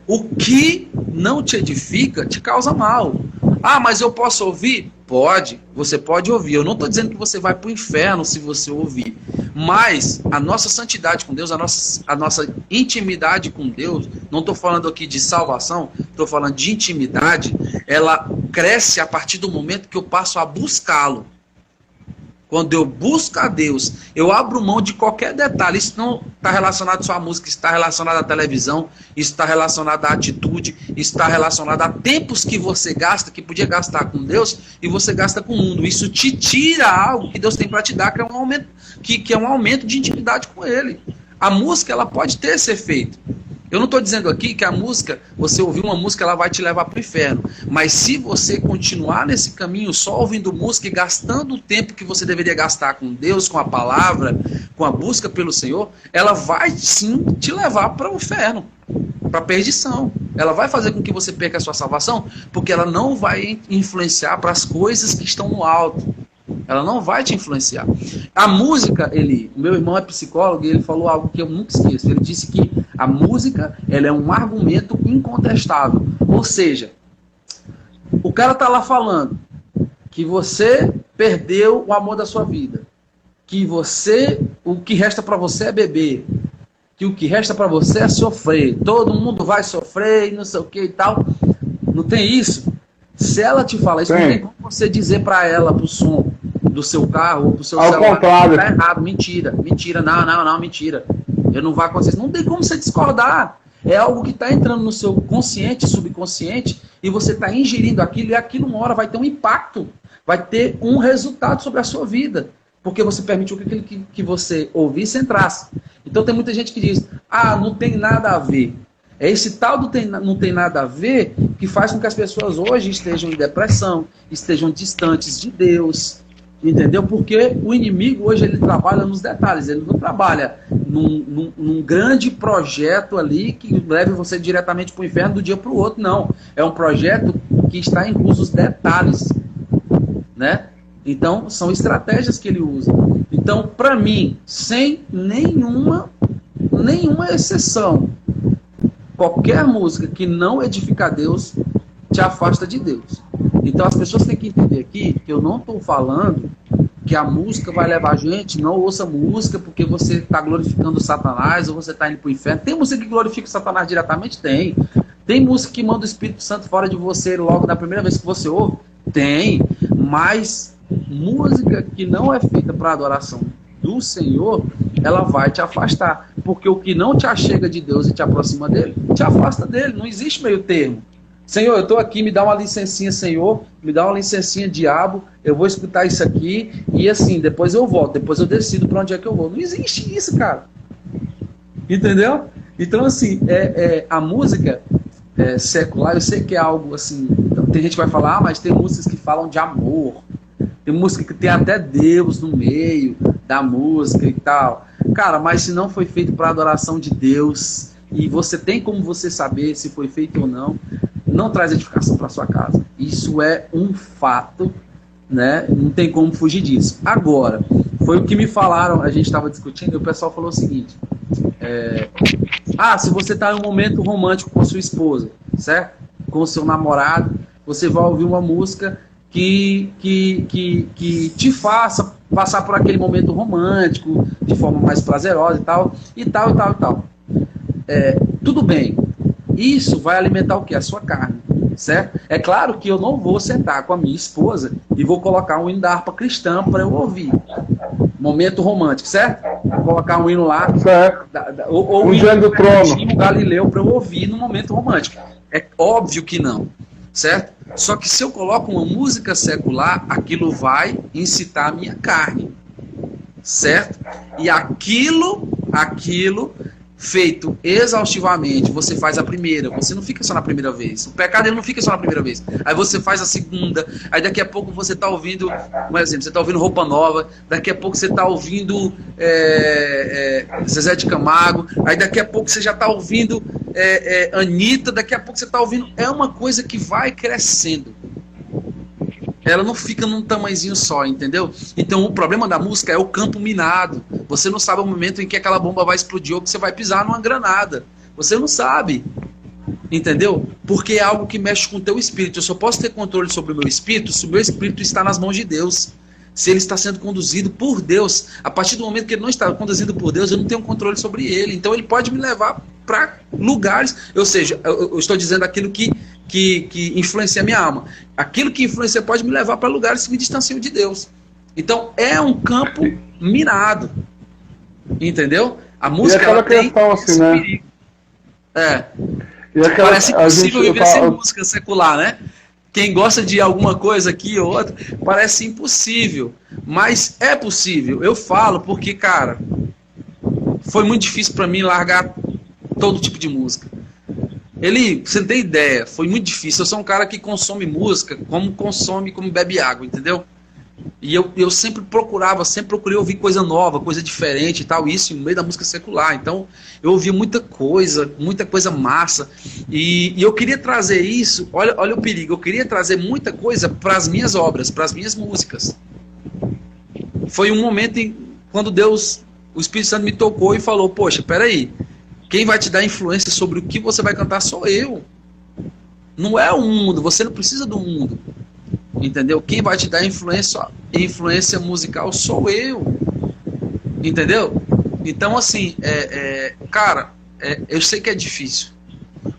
o que não te edifica te causa mal. Ah, mas eu posso ouvir? Pode, você pode ouvir. Eu não estou dizendo que você vai para o inferno se você ouvir. Mas a nossa santidade com Deus, a nossa intimidade com Deus, não estou falando aqui de salvação, estou falando de intimidade, ela cresce a partir do momento que eu passo a buscá-lo. Quando eu busco a Deus, eu abro mão de qualquer detalhe. Isso não está relacionado só à música, isso está relacionado à televisão, isso está relacionado à atitude, isso está relacionado a tempos que você gasta, que podia gastar com Deus, e você gasta com o mundo. Isso te tira algo que Deus tem para te dar, que é um aumento, que é um aumento de intimidade com Ele. A música, ela pode ter esse efeito. Eu não estou dizendo aqui que a música, você ouvir uma música, ela vai te levar para o inferno. Mas se você continuar nesse caminho só ouvindo música e gastando o tempo que você deveria gastar com Deus, com a palavra, com a busca pelo Senhor, ela vai sim te levar para o inferno, para a perdição. Ela vai fazer com que você perca a sua salvação, porque ela não vai influenciar para as coisas que estão no alto. Ela não vai te influenciar. A música, o meu irmão é psicólogo e ele falou algo que eu nunca esqueço. Ele disse que a música, ela é um argumento incontestável. Ou seja, o cara tá lá falando que você perdeu o amor da sua vida, que o que resta para você é beber, que o que resta para você é sofrer. Todo mundo vai sofrer e não sei o que e tal. Não tem isso? Se ela te fala isso, não tem como você dizer para ela, pro som do seu carro ou pro seu celular, contrário. Tá errado, mentira, não, mentira. Eu não vai acontecer. Não tem como você discordar. É algo que está entrando no seu consciente, subconsciente, e você está ingerindo aquilo, e aquilo uma hora vai ter um impacto, vai ter um resultado sobre a sua vida, porque você permitiu que aquilo que você ouvisse entrasse. Então tem muita gente que diz, não tem nada a ver. É esse tal do não tem nada a ver que faz com que as pessoas hoje estejam em depressão, estejam distantes de Deus, entendeu? Porque o inimigo hoje ele trabalha nos detalhes, ele não trabalha num grande projeto ali que leve você diretamente para o inferno do dia para o outro, não. É um projeto que está incluso os detalhes, né? Então, são estratégias que ele usa. Então, para mim, sem nenhuma exceção, qualquer música que não edifica a Deus te afasta de Deus. Então as pessoas têm que entender aqui que eu não estou falando que a música vai levar a gente, não ouça música porque você está glorificando Satanás ou você está indo para o inferno. Tem música que glorifica Satanás diretamente? Tem. Tem música que manda o Espírito Santo fora de você logo na primeira vez que você ouve? Tem. Mas música que não é feita para adoração do Senhor, ela vai te afastar. Porque o que não te achega de Deus e te aproxima dele, te afasta dele. Não existe meio termo. Senhor, eu estou aqui, me dá uma licencinha, Senhor, me dá uma licencinha, diabo, eu vou escutar isso aqui, e assim, depois eu volto, depois eu decido para onde é que eu vou. Não existe isso, cara. Entendeu? Então, assim, a música secular, eu sei que é algo assim, tem gente que vai falar, mas tem músicas que falam de amor, tem música que tem até Deus no meio da música e tal. Cara, mas se não foi feito para adoração de Deus, e você tem como você saber se foi feito ou não traz edificação para sua casa. Isso é um fato, né? Não tem como fugir disso. Agora, foi o que me falaram, a gente estava discutindo, e o pessoal falou o seguinte, se você está em um momento romântico com sua esposa, certo? Com o seu namorado, você vai ouvir uma música que te faça passar por aquele momento romântico de forma mais prazerosa e tal, e tal, e tal, e tal. Tudo bem. Isso vai alimentar o quê? A sua carne, certo? É claro que eu não vou sentar com a minha esposa e vou colocar um hino da harpa cristã para eu ouvir. Momento romântico, certo? Vou colocar um hino lá, certo. Ou um hino do trono, Galileu, para eu ouvir no momento romântico. É óbvio que não, certo? Só que se eu coloco uma música secular, aquilo vai incitar a minha carne, certo? E aquilo feito exaustivamente, você faz a primeira, você não fica só na primeira vez. O pecado ele não fica só na primeira vez. Aí você faz a segunda, aí daqui a pouco você está ouvindo, um exemplo, você está ouvindo Roupa Nova, daqui a pouco você está ouvindo Zezé de Camargo, aí daqui a pouco você já está ouvindo Anitta, daqui a pouco você está ouvindo. É uma coisa que vai crescendo. Ela não fica num tamanhozinho só, entendeu? Então o problema da música é o campo minado. Você não sabe o momento em que aquela bomba vai explodir ou que você vai pisar numa granada. Você não sabe, entendeu? Porque é algo que mexe com o teu espírito. Eu só posso ter controle sobre o meu espírito se o meu espírito está nas mãos de Deus. Se ele está sendo conduzido por Deus. A partir do momento que ele não está conduzido por Deus, eu não tenho controle sobre ele. Então ele pode me levar para lugares, ou seja, eu estou dizendo aquilo que influencia a minha alma. Aquilo que influencia pode me levar para lugares que me distanciam de Deus. Então é um campo minado, entendeu? A música, e aquela questão assim, né? E parece impossível viver sem música secular, né? Quem gosta de alguma coisa aqui ou outra, parece impossível, mas é possível. Eu falo porque, cara, foi muito difícil para mim largar todo tipo de música. Você não tem ideia, foi muito difícil. Eu sou um cara que consome música como bebe água, entendeu? E eu sempre procurei ouvir coisa nova, coisa diferente e tal, isso no meio da música secular. Então, eu ouvi muita coisa massa. E eu queria trazer isso, olha o perigo, eu queria trazer muita coisa para as minhas obras, para as minhas músicas. Foi um momento quando o Espírito Santo me tocou e falou, poxa, peraí, quem vai te dar influência sobre o que você vai cantar sou eu. Não é o mundo, você não precisa do mundo. Entendeu? Quem vai te dar influência musical sou eu. Entendeu? Então, assim, cara, eu sei que é difícil.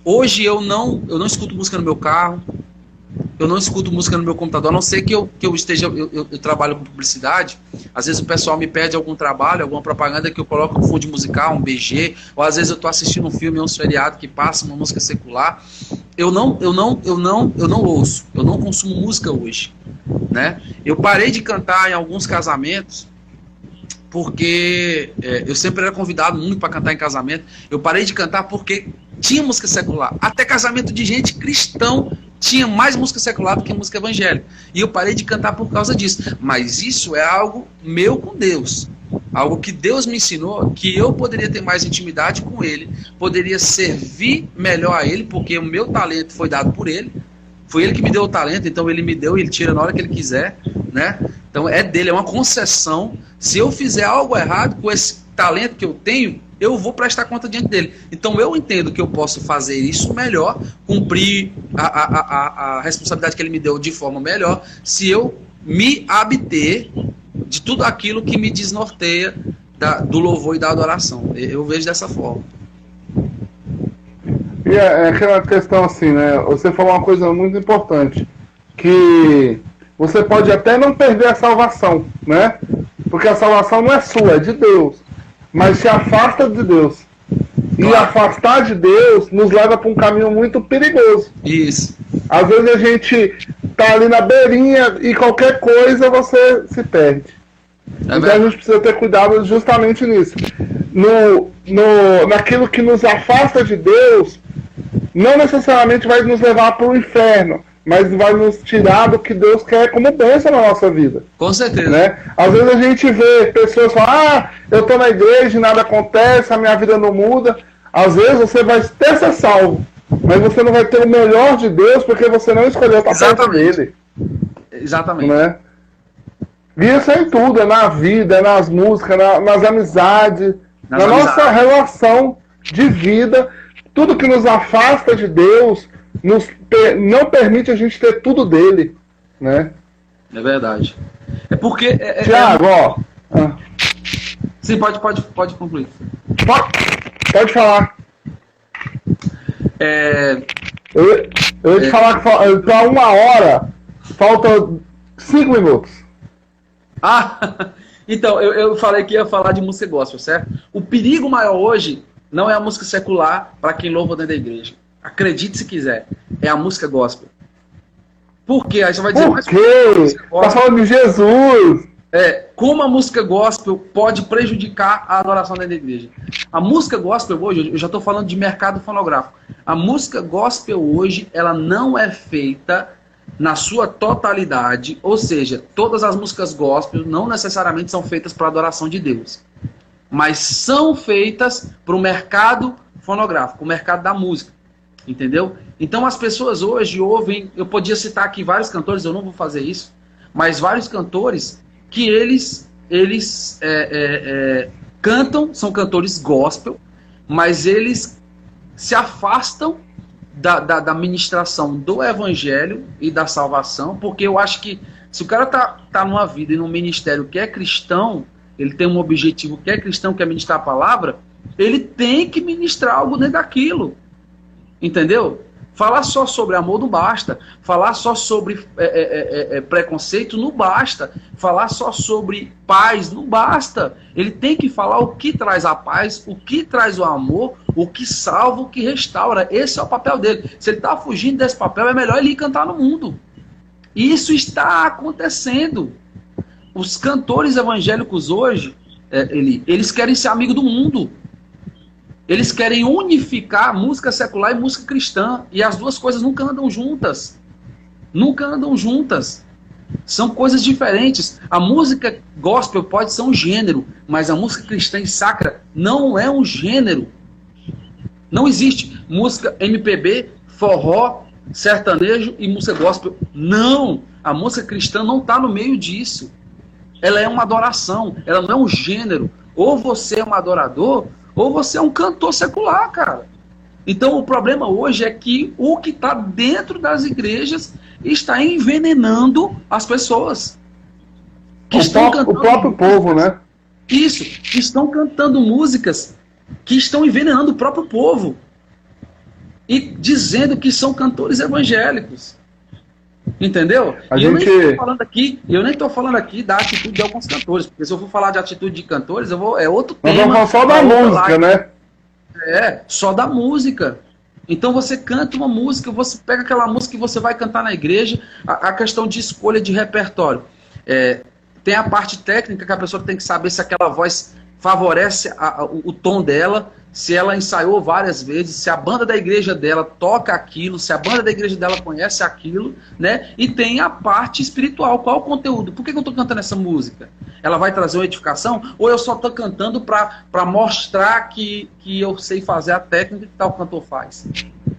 Hoje eu não escuto música no meu carro, eu não escuto música no meu computador, a não ser que eu trabalho com publicidade. Às vezes o pessoal me pede algum trabalho, alguma propaganda que eu coloco no fundo musical, um BG, ou às vezes eu estou assistindo um filme ou um seriado que passa uma música secular. Eu não ouço, eu não consumo música hoje, né? Eu parei de cantar em alguns casamentos porque eu sempre era convidado muito para cantar em casamento. Eu parei de cantar porque tinha música secular. Até casamento de gente cristão tinha mais música secular do que música evangélica. E eu parei de cantar por causa disso. Mas isso é algo meu com Deus. Algo que Deus me ensinou, que eu poderia ter mais intimidade com Ele, poderia servir melhor a Ele, porque o meu talento foi dado por Ele. Foi Ele que me deu o talento, então Ele me deu e Ele tira na hora que Ele quiser, né? Então é dele, é uma concessão. Se eu fizer algo errado com esse talento que eu tenho, eu vou prestar conta diante dele. Então eu entendo que eu posso fazer isso melhor, cumprir a responsabilidade que ele me deu de forma melhor, se eu me abter de tudo aquilo que me desnorteia do louvor e da adoração. Eu vejo dessa forma. E é aquela questão assim, né? Você falou uma coisa muito importante, que você pode até não perder a salvação, né? Porque a salvação não é sua, é de Deus. Mas se afasta de Deus. E Claro. afastar de Deus nos leva para um caminho muito perigoso. Isso. Às vezes a gente tá ali na beirinha e qualquer coisa você se perde. Então a gente precisa ter cuidado justamente nisso. Naquilo que nos afasta de Deus, não necessariamente vai nos levar para o inferno, mas vai nos tirar do que Deus quer como bênção na nossa vida. Com certeza. Né? Às vezes a gente vê pessoas falar, eu estou na igreja e nada acontece, a minha vida não muda. Às vezes você vai ter ser salvo, mas você não vai ter o melhor de Deus porque você não escolheu estar perto dele. Exatamente. Né? E isso é em tudo, é na vida, é nas músicas, nas amizades, na nossa relação de vida. Tudo que nos afasta de Deus não permite a gente ter tudo dele, né? É verdade. É porque... Tiago, ó. Sim, pode concluir. Pode falar. Eu ia te falar que pra 1 hora falta 5 minutos. Então, eu falei que ia falar de música gospel, certo? O perigo maior hoje não é a música secular para quem louva dentro da igreja. Acredite se quiser. É a música gospel. Por quê? Aí você vai dizer... Por quê? Tá falando de Jesus. Como a música gospel pode prejudicar a adoração dentro da igreja. A música gospel hoje, eu já estou falando de mercado fonográfico. A música gospel hoje, ela não é feita na sua totalidade, ou seja, todas as músicas gospel não necessariamente são feitas para adoração de Deus, mas são feitas para o mercado fonográfico, o mercado da música, entendeu? Então as pessoas hoje ouvem, eu podia citar aqui vários cantores, eu não vou fazer isso, mas vários cantores que eles cantam, são cantores gospel, mas eles se afastam da ministração do evangelho e da salvação, porque eu acho que se o cara tá numa vida e num ministério que é cristão, ele tem um objetivo que é cristão, que é ministrar a palavra, ele tem que ministrar algo dentro daquilo, entendeu? Falar só sobre amor não basta, falar só sobre preconceito não basta, falar só sobre paz não basta. Ele tem que falar o que traz a paz, o que traz o amor, o que salva, o que restaura. Esse é o papel dele. Se ele está fugindo desse papel, é melhor ele ir cantar no mundo. E isso está acontecendo. Os cantores evangélicos hoje, eles querem ser amigo do mundo. Eles querem unificar música secular e música cristã. E as duas coisas nunca andam juntas. Nunca andam juntas. São coisas diferentes. A música gospel pode ser um gênero, mas a música cristã e sacra não é um gênero. Não existe música MPB, forró, sertanejo e música gospel. Não! A música cristã não está no meio disso. Ela é uma adoração. Ela não é um gênero. Ou você é um adorador, ou você é um cantor secular, cara. Então o problema hoje é que o que está dentro das igrejas está envenenando as pessoas. O próprio povo, né? Isso, estão cantando músicas que estão envenenando o próprio povo. E dizendo que são cantores evangélicos. Entendeu? Eu nem estou falando aqui da atitude de alguns cantores, porque se eu for falar de atitude de cantores, é outro tema. Nós vamos falar só da música, né? Só da música. Então você canta uma música, você pega aquela música e você vai cantar na igreja. A questão de escolha de repertório. Tem a parte técnica que a pessoa tem que saber se aquela voz favorece o tom dela, se ela ensaiou várias vezes, se a banda da igreja dela toca aquilo, se a banda da igreja dela conhece aquilo, né? E tem a parte espiritual. Qual o conteúdo? Por que eu estou cantando essa música? Ela vai trazer uma edificação? Ou eu só estou cantando para mostrar que eu sei fazer a técnica que tal cantor faz?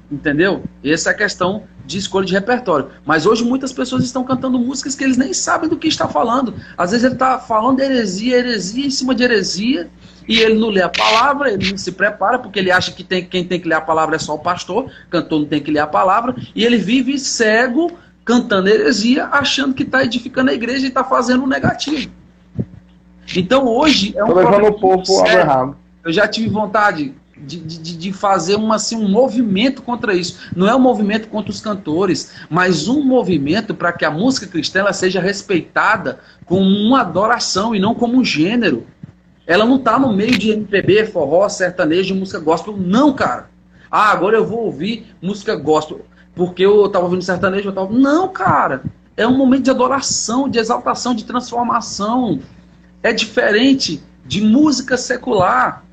Entendeu? Essa é a questão de escolha de repertório. Mas hoje muitas pessoas estão cantando músicas que eles nem sabem do que está falando. Às vezes ele está falando heresia em cima de heresia, e ele não lê a palavra, ele não se prepara, porque ele acha que quem tem que ler a palavra é só o pastor, o cantor não tem que ler a palavra, e ele vive cego, cantando heresia, achando que está edificando a igreja e está fazendo o negativo. Então hoje é um levando o povo ao errado. Eu já tive vontade de fazer um movimento contra isso. Não é um movimento contra os cantores, mas um movimento para que a música cristã ela seja respeitada como uma adoração e não como um gênero. Ela não está no meio de MPB, forró, sertanejo, música gospel. Não, cara. Agora eu vou ouvir música gospel porque eu estava ouvindo sertanejo. Não, cara. É um momento de adoração, de exaltação, de transformação. É diferente de música secular.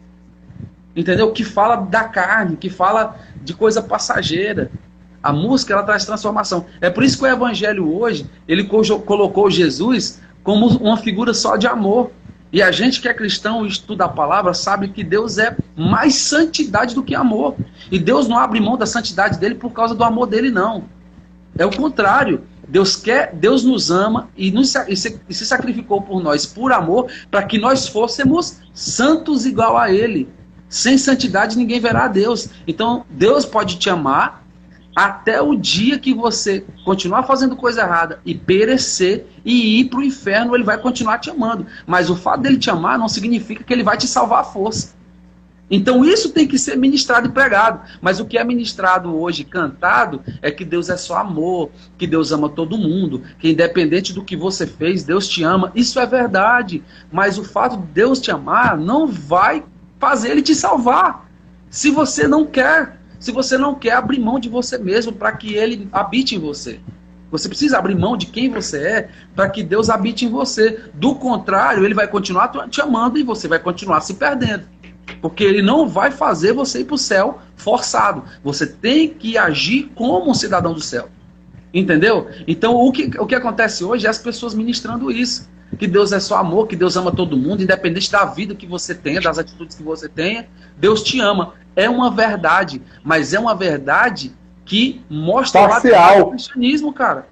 Entendeu? Que fala da carne, que fala de coisa passageira. A música, ela traz transformação. É por isso que o evangelho hoje, ele colocou Jesus como uma figura só de amor. E a gente que é cristão e estuda a palavra sabe que Deus é mais santidade do que amor. E Deus não abre mão da santidade dele por causa do amor dele, não. É o contrário. Deus nos ama e se sacrificou por nós por amor, para que nós fôssemos santos igual a ele. Sem santidade ninguém verá a Deus. Então Deus pode te amar até o dia que você continuar fazendo coisa errada e perecer e ir para o inferno, ele vai continuar te amando. Mas o fato dele te amar não significa que ele vai te salvar à força. Então isso tem que ser ministrado e pregado. Mas o que é ministrado hoje, cantado, é que Deus é só amor, que Deus ama todo mundo, que independente do que você fez, Deus te ama. Isso é verdade. Mas o fato de Deus te amar não vai fazer ele te salvar. Se você não quer abrir mão de você mesmo para que ele habite em você. Você precisa abrir mão de quem você é para que Deus habite em você. Do contrário, ele vai continuar te amando e você vai continuar se perdendo. Porque ele não vai fazer você ir para o céu forçado. Você tem que agir como um cidadão do céu. Entendeu? Então, o que acontece hoje é as pessoas ministrando isso. Que Deus é só amor, que Deus ama todo mundo, independente da vida que você tenha, das atitudes que você tenha, Deus te ama. É uma verdade, mas é uma verdade que mostra o lado errado do cristianismo, cara.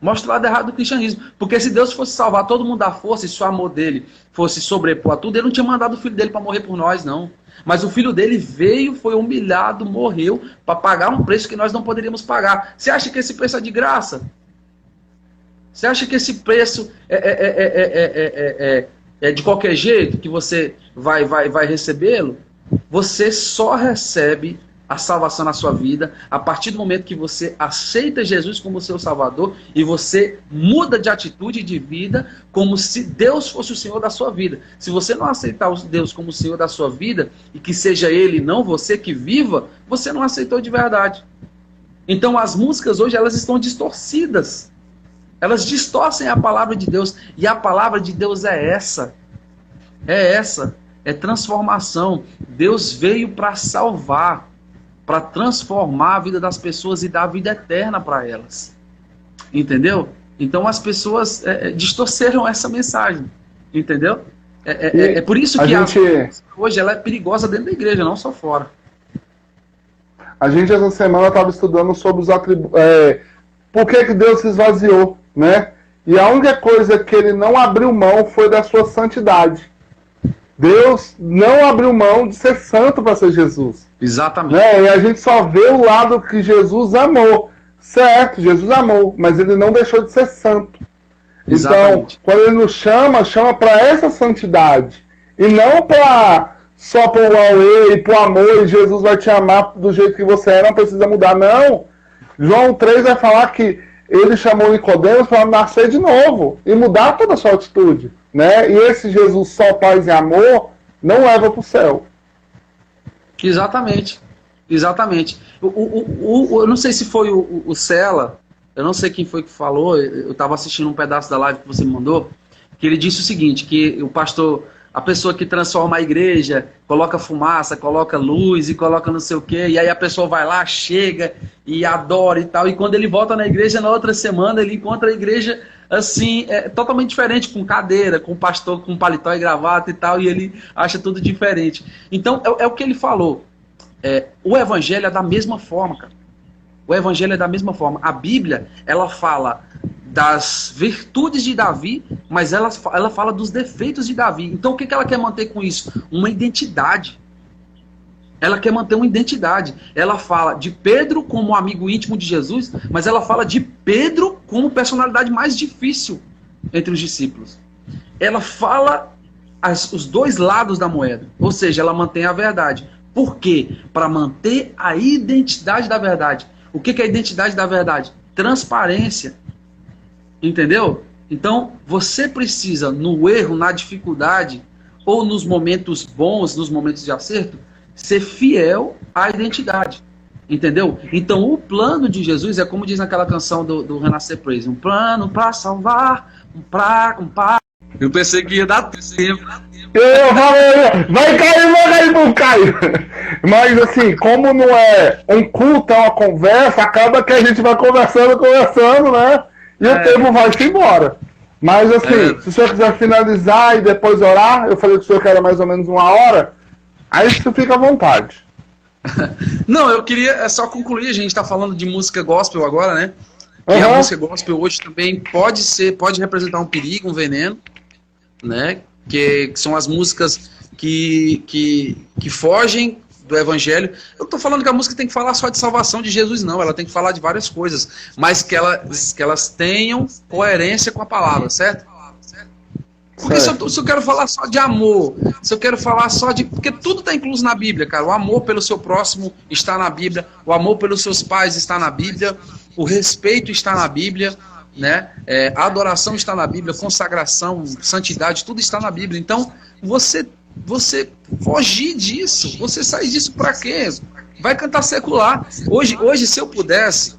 Mostra o lado errado do cristianismo. Porque se Deus fosse salvar todo mundo da força e se o amor dele fosse sobrepor a tudo, ele não tinha mandado o filho dele para morrer por nós, não. Mas o filho dele veio, foi humilhado, morreu para pagar um preço que nós não poderíamos pagar. Você acha que esse preço é de graça? Você acha que esse preço é de qualquer jeito que você vai recebê-lo? Você só recebe a salvação na sua vida a partir do momento que você aceita Jesus como seu Salvador e você muda de atitude de vida como se Deus fosse o Senhor da sua vida. Se você não aceitar Deus como o Senhor da sua vida e que seja Ele, não você que viva, você não aceitou de verdade. Então as músicas hoje elas estão distorcidas. Elas distorcem a palavra de Deus. E a palavra de Deus é essa. É transformação. Deus veio para salvar, para transformar a vida das pessoas e dar a vida eterna para elas. Entendeu? Então as pessoas distorceram essa mensagem. Entendeu? É por isso que hoje ela é perigosa dentro da igreja, não só fora. A gente essa semana estava estudando sobre os atributos. Por que Deus se esvaziou, né? E a única coisa que ele não abriu mão foi da sua santidade. Deus não abriu mão de ser santo para ser Jesus. Exatamente. Né? E a gente só vê o lado que Jesus amou. Certo, Jesus amou, mas ele não deixou de ser santo. Exatamente. Então, quando ele nos chama para essa santidade. E não só para o auê e para o amor, e Jesus vai te amar do jeito que você é, não precisa mudar, não. João 3 vai falar que ele chamou Nicodemos para nascer de novo e mudar toda a sua atitude, né? E esse Jesus só paz e amor não leva para o céu. Exatamente. Eu não sei se foi o Cela, eu não sei quem foi que falou, eu estava assistindo um pedaço da live que você me mandou, que ele disse o seguinte, que o pastor... A pessoa que transforma a igreja, coloca fumaça, coloca luz e coloca não sei o quê, e aí a pessoa vai lá, chega e adora e tal, e quando ele volta na igreja na outra semana, ele encontra a igreja assim, totalmente diferente, com cadeira, com pastor, com paletó e gravata e tal, e ele acha tudo diferente. Então, é o que ele falou. O evangelho é da mesma forma, cara. O evangelho é da mesma forma. A Bíblia, ela fala das virtudes de Davi, mas ela fala dos defeitos de Davi. Então o que ela quer manter com isso? Uma identidade. Ela quer manter uma identidade. Ela fala de Pedro como amigo íntimo de Jesus, mas ela fala de Pedro como personalidade mais difícil entre os discípulos. Ela fala os dois lados da moeda, ou seja, ela mantém a verdade. Por quê? Para manter a identidade da verdade. O que é a identidade da verdade? Transparência. Entendeu? Então, você precisa, no erro, na dificuldade, ou nos momentos bons, nos momentos de acerto, ser fiel à identidade. Entendeu? Então, o plano de Jesus é como diz naquela canção do Renascer Praise, um plano para salvar, Eu pensei que ia dar tempo. Eu falei, vai cair, não cai. Mas assim, como não é um culto, é uma conversa, acaba que a gente vai conversando, né? E o tempo vai-se embora. Mas assim, se o senhor quiser finalizar e depois orar, eu falei que o senhor quer mais ou menos 1 hora, aí você fica à vontade. Não, eu queria só concluir, a gente está falando de música gospel agora, né? E a música gospel hoje também pode representar um perigo, um veneno, né? Que são as músicas que fogem do evangelho. Eu não estou falando que a música tem que falar só de salvação de Jesus, não. Ela tem que falar de várias coisas, mas que elas tenham coerência com a palavra, certo? Porque se eu quero falar só de amor, se eu quero falar só de... Porque tudo está incluso na Bíblia, cara. O amor pelo seu próximo está na Bíblia, o amor pelos seus pais está na Bíblia, o respeito está na Bíblia, né? A adoração está na Bíblia, consagração, santidade, tudo está na Bíblia. Então, você fugir disso, você sair disso para quê? Vai cantar secular. Hoje, se eu pudesse,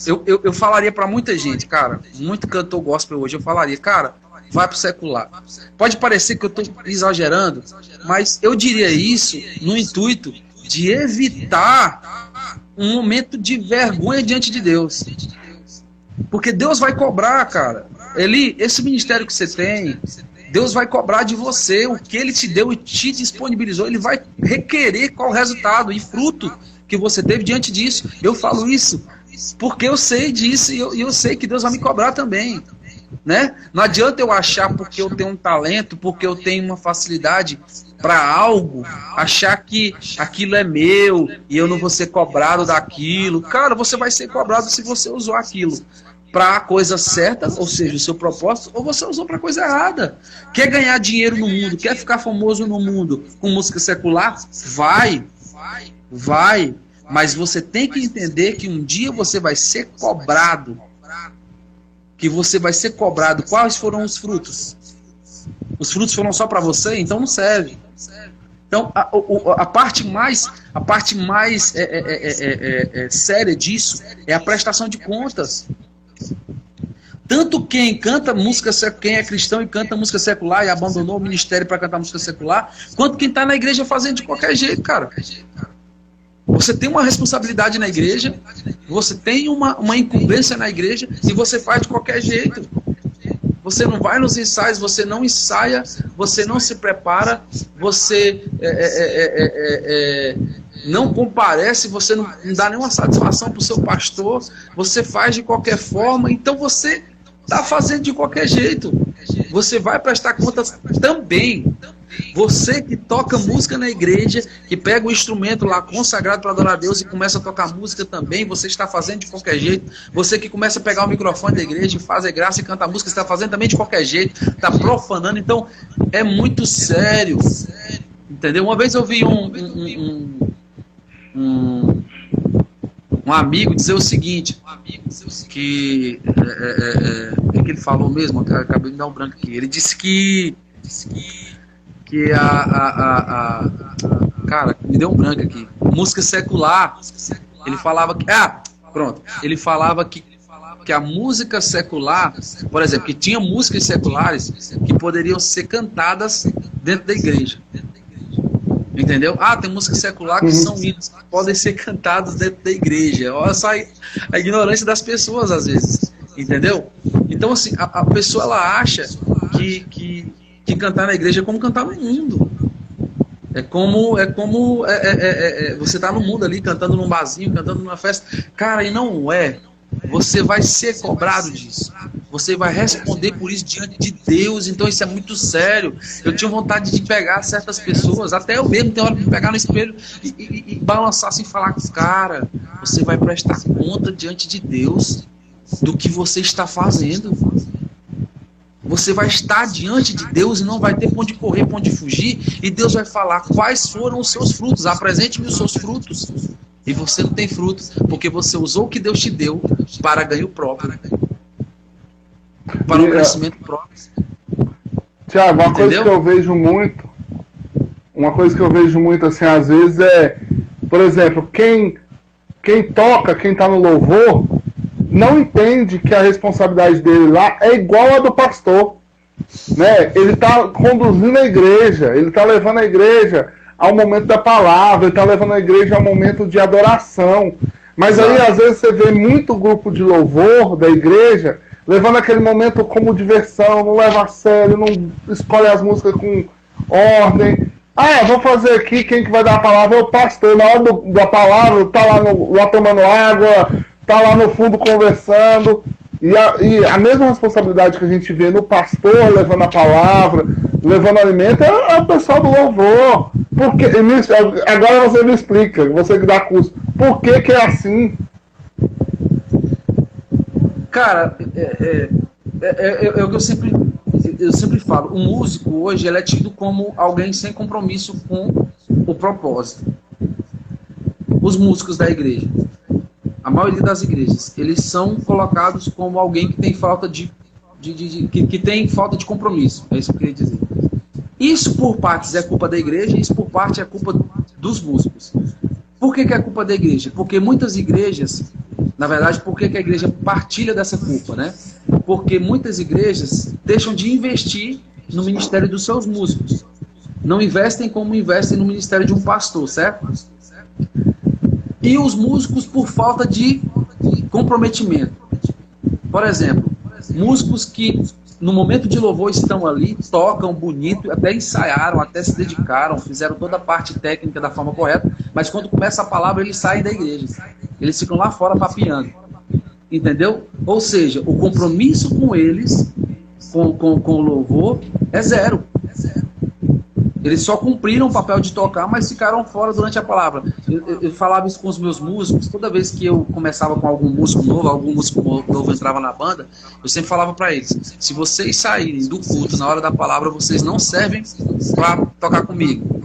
eu falaria para muita gente, cara, muito cantor gospel hoje, eu falaria, cara, vai pro secular. Pode parecer que eu estou exagerando, mas eu diria isso no intuito de evitar um momento de vergonha diante de Deus. Porque Deus vai cobrar, cara. Esse ministério que você tem, Deus vai cobrar de você o que Ele te deu e te disponibilizou. Ele vai requerer qual o resultado e fruto que você teve diante disso. Eu falo isso porque eu sei disso e eu sei que Deus vai me cobrar também. Né? Não adianta eu achar porque eu tenho um talento, porque eu tenho uma facilidade para algo, achar que aquilo é meu e eu não vou ser cobrado daquilo. Cara, você vai ser cobrado se você usou aquilo para a coisa certa, ou seja, o seu propósito, ou você usou para a coisa errada. Quer ganhar dinheiro no mundo, quer ficar famoso no mundo com música secular? Vai, mas você tem que entender que um dia você vai ser cobrado. Que você vai ser cobrado. Quais foram os frutos? Os frutos foram só para você? Então não serve. Então a parte mais séria disso é a prestação de contas. Tanto quem canta música, quem é cristão e canta música secular e abandonou o ministério para cantar música secular, quanto quem está na igreja fazendo de qualquer jeito, cara. Você tem uma responsabilidade na igreja, você tem uma incumbência na igreja e você faz de qualquer jeito. Você não vai nos ensaios, você não ensaia, você não se prepara, você não comparece, você não dá nenhuma satisfação para o seu pastor, você faz de qualquer forma, então você está fazendo de qualquer jeito. Você vai prestar contas também. Você que toca música na igreja, que pega o instrumento lá consagrado para adorar a Deus e começa a tocar música também, você está fazendo de qualquer jeito. Você que começa a pegar o microfone da igreja e faz a graça e canta música, está fazendo também de qualquer jeito, está profanando. Então é muito sério, entendeu? Uma vez eu vi um amigo dizer o seguinte, que o que ele falou mesmo? Acabei de dar um branco aqui. Ele disse que cara, me deu um branco aqui. Música secular. Ele falava que ele falava que a música secular, por exemplo, que tinha músicas seculares que poderiam ser cantadas dentro da igreja. Entendeu? Tem música secular que são hinos que podem ser cantados dentro da igreja. Olha só a ignorância das pessoas às vezes. Entendeu? Então assim, a pessoa ela acha que cantar na igreja é como cantar no mundo. É como você tá no mundo ali cantando num barzinho, cantando numa festa. Cara, e não é. Você vai ser cobrado disso. Você vai responder por isso diante de Deus. Então isso é muito sério. Eu tinha vontade de pegar certas pessoas, até eu mesmo tenho hora de pegar no espelho e balançar assim e falar, cara, você vai prestar conta diante de Deus do que você está fazendo. Você vai estar diante de Deus e não vai ter pra onde correr, pra onde fugir. E Deus vai falar quais foram os seus frutos. Apresente-me os seus frutos. E você não tem frutos, porque você usou o que Deus te deu para ganho próprio. Para o crescimento próprio. Tiago, uma coisa que eu vejo muito, assim, às vezes por exemplo, quem toca, quem está no louvor, não entende que a responsabilidade dele lá é igual a do pastor, né? Ele está conduzindo a igreja, ele está levando a igreja ao momento da palavra, ele está levando a igreja ao momento de adoração. Mas aí às vezes você vê muito grupo de louvor da igreja levando aquele momento como diversão, não leva a sério, não escolhe as músicas com ordem. Vou fazer aqui, quem que vai dar a palavra é o pastor. Na hora da palavra, está lá tomando água, está lá no fundo conversando. E a mesma responsabilidade que a gente vê no pastor levando a palavra, levando alimento, é o pessoal do louvor. Por que, agora você me explica, você que dá curso, por que é assim? Cara, o que eu sempre falo, o músico hoje ele é tido como alguém sem compromisso com o propósito. Os músicos da igreja, a maioria das igrejas, eles são colocados como alguém que tem falta que tem falta de compromisso. É isso que eu queria dizer. Isso por partes é culpa da igreja, isso por parte é culpa dos músicos. Por que é culpa da igreja? Porque muitas igrejas, na verdade, por que a igreja partilha dessa culpa, né? Porque muitas igrejas deixam de investir no ministério dos seus músicos. Não investem como investem no ministério de um pastor, certo? E os músicos por falta de comprometimento. Por exemplo, músicos que no momento de louvor estão ali, tocam bonito, até ensaiaram, até se dedicaram, fizeram toda a parte técnica da forma correta, mas quando começa a palavra eles saem da igreja. Eles ficam lá fora papiando. Entendeu? Ou seja, o compromisso com eles, com o louvor, é zero. Eles só cumpriram o papel de tocar, mas ficaram fora durante a palavra. Eu falava isso com os meus músicos, toda vez que eu começava com algum músico novo entrava na banda, eu sempre falava para eles, se vocês saírem do culto na hora da palavra, vocês não servem para tocar comigo.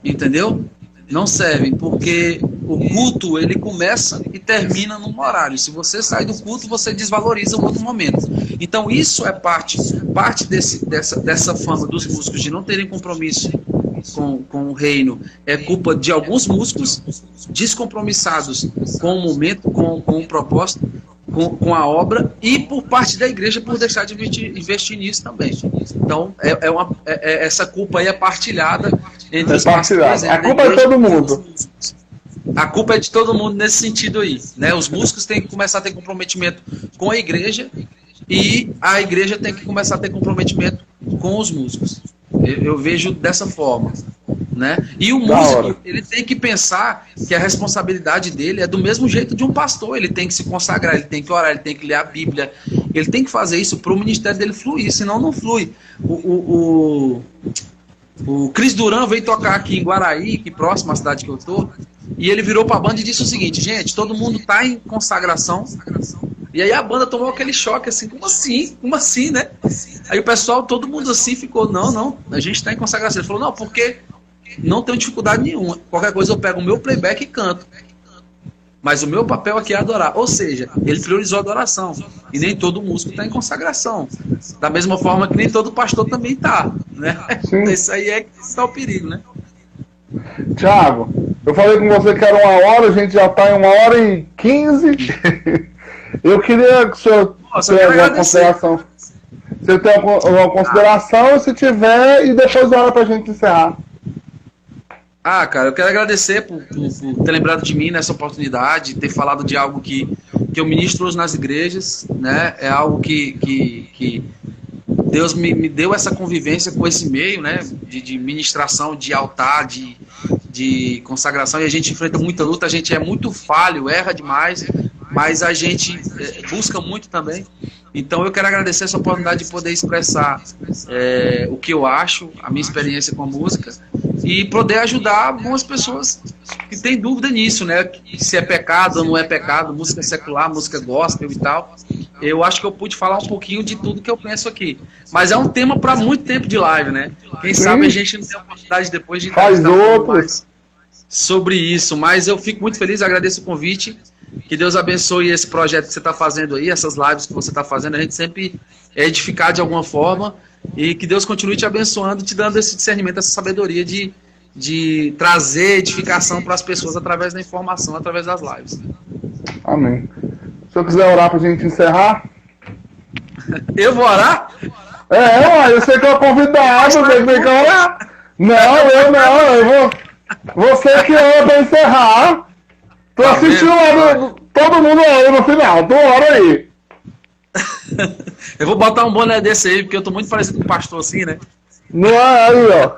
Entendeu? Não servem, porque o culto ele começa e termina num horário. Se você sai do culto, você desvaloriza um outro momento. Então isso é parte dessa fama dos músicos de não terem compromisso com o reino. É culpa de alguns músicos descompromissados com o momento, com o propósito, com a obra, e por parte da igreja por deixar de investir nisso também. Então essa culpa aí é partilhada entre os pastores. A culpa é de todo mundo. A culpa é de todo mundo nesse sentido aí, né? Os músicos têm que começar a ter comprometimento com a igreja e a igreja tem que começar a ter comprometimento com os músicos. Eu vejo dessa forma, né? E o músico, ele tem que pensar que a responsabilidade dele é do mesmo jeito de um pastor. Ele tem que se consagrar, ele tem que orar, ele tem que ler a Bíblia, ele tem que fazer isso para o ministério dele fluir, senão não flui. O Cris Duran veio tocar aqui em Guaraí, que próximo à cidade que eu tô, e ele virou pra banda e disse o seguinte: gente, todo mundo tá em consagração. E aí a banda tomou aquele choque assim, como assim, né? Aí o pessoal, todo mundo assim ficou, não, a gente tá em consagração. Ele falou, não, porque não tenho dificuldade nenhuma, qualquer coisa eu pego o meu playback e canto, mas o meu papel aqui é adorar. Ou seja, ele priorizou a adoração. E nem todo músico está em consagração. Da mesma forma que nem todo pastor também está, né? Isso aí é que está o perigo, né? Tiago, eu falei com você que era 1 hora, a gente já está em 1h15. Eu queria que o senhor tenha alguma consideração. Você tem alguma consideração, se tiver, e depois hora para a gente encerrar. Cara, eu quero agradecer por ter lembrado de mim nessa oportunidade, ter falado de algo que eu ministro hoje nas igrejas, né? É algo que Deus me deu essa convivência com esse meio, né? De ministração, de altar, de consagração, e a gente enfrenta muita luta, a gente é muito falho, erra demais, mas a gente busca muito também. Então eu quero agradecer essa oportunidade de poder expressar o que eu acho, a minha experiência com a música, e poder ajudar algumas pessoas que têm dúvida nisso, né? Se é pecado ou não é pecado, música secular, música gospel e tal. Eu acho que eu pude falar um pouquinho de tudo que eu penso aqui. Mas é um tema para muito tempo de live, né? Quem sabe a gente não tem a oportunidade depois de entrevistar um pouco mais sobre isso. Mas eu fico muito feliz, agradeço o convite. Que Deus abençoe esse projeto que você está fazendo aí, essas lives que você está fazendo. A gente sempre é edificar de alguma forma. E que Deus continue te abençoando, te dando esse discernimento, essa sabedoria de trazer edificação para as pessoas através da informação, através das lives. Amém. Se eu quiser orar para a gente encerrar. Eu vou orar? Eu sei que é o convidado, você tem que orar. Não, eu vou. Você que ora para encerrar. Tô assistindo lá, todo mundo orando no final, tu ora aí. Eu vou botar um boné desse aí, porque eu tô muito parecido com o pastor assim, né? Não é aí, ó.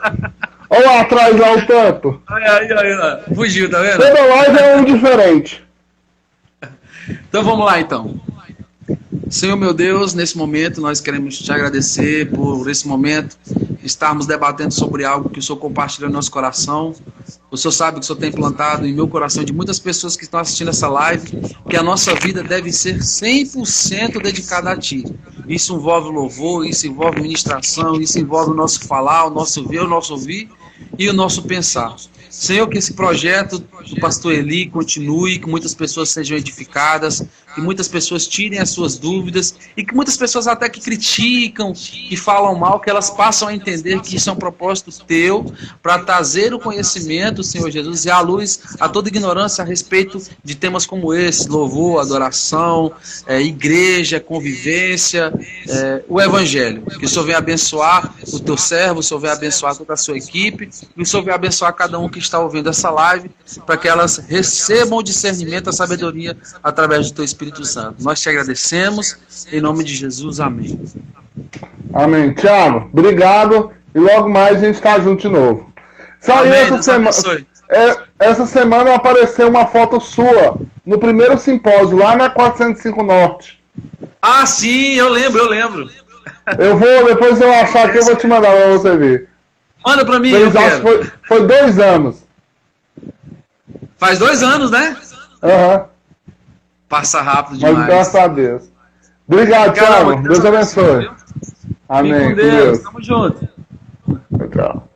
Olha lá atrás, lá o tanto. Aí, ó. Fugiu, tá vendo? Toda live é um diferente. Então vamos lá, então. Senhor meu Deus, nesse momento nós queremos te agradecer por esse momento estarmos debatendo sobre algo que o Senhor compartilha no nosso coração. O Senhor sabe que o Senhor tem plantado em meu coração, de muitas pessoas que estão assistindo essa live, que a nossa vida deve ser 100% dedicada a Ti. Isso envolve louvor, isso envolve ministração, isso envolve o nosso falar, o nosso ver, o nosso ouvir e o nosso pensar. Senhor, que esse projeto do pastor Eli continue, que muitas pessoas sejam edificadas, que muitas pessoas tirem as suas dúvidas e que muitas pessoas até que criticam, que falam mal, que elas passam a entender que isso é um propósito Teu para trazer o conhecimento, Senhor Jesus, e a luz a toda ignorância a respeito de temas como esse, louvor, adoração, igreja, convivência, o Evangelho. Que o Senhor venha abençoar o Teu servo, o Senhor venha abençoar toda a sua equipe, e o Senhor venha abençoar cada um que está ouvindo essa live, para que elas recebam o discernimento, a sabedoria através do Teu Espírito Santo. Nós te agradecemos, em nome de Jesus, amém. Amém. Tiago, obrigado, e logo mais a gente está junto de novo. Saiu essa semana apareceu uma foto sua no primeiro simpósio, lá na 405 Norte. Ah, sim, eu lembro. Depois eu achar aqui, eu vou te mandar para você ver. Manda pra mim, Foi 2 anos. Faz 2 anos, né? Aham. Passa rápido demais. Mas graças a Deus. Obrigado, Thiago. Deus abençoe. Amém. Com Deus. Tamo junto. Tchau.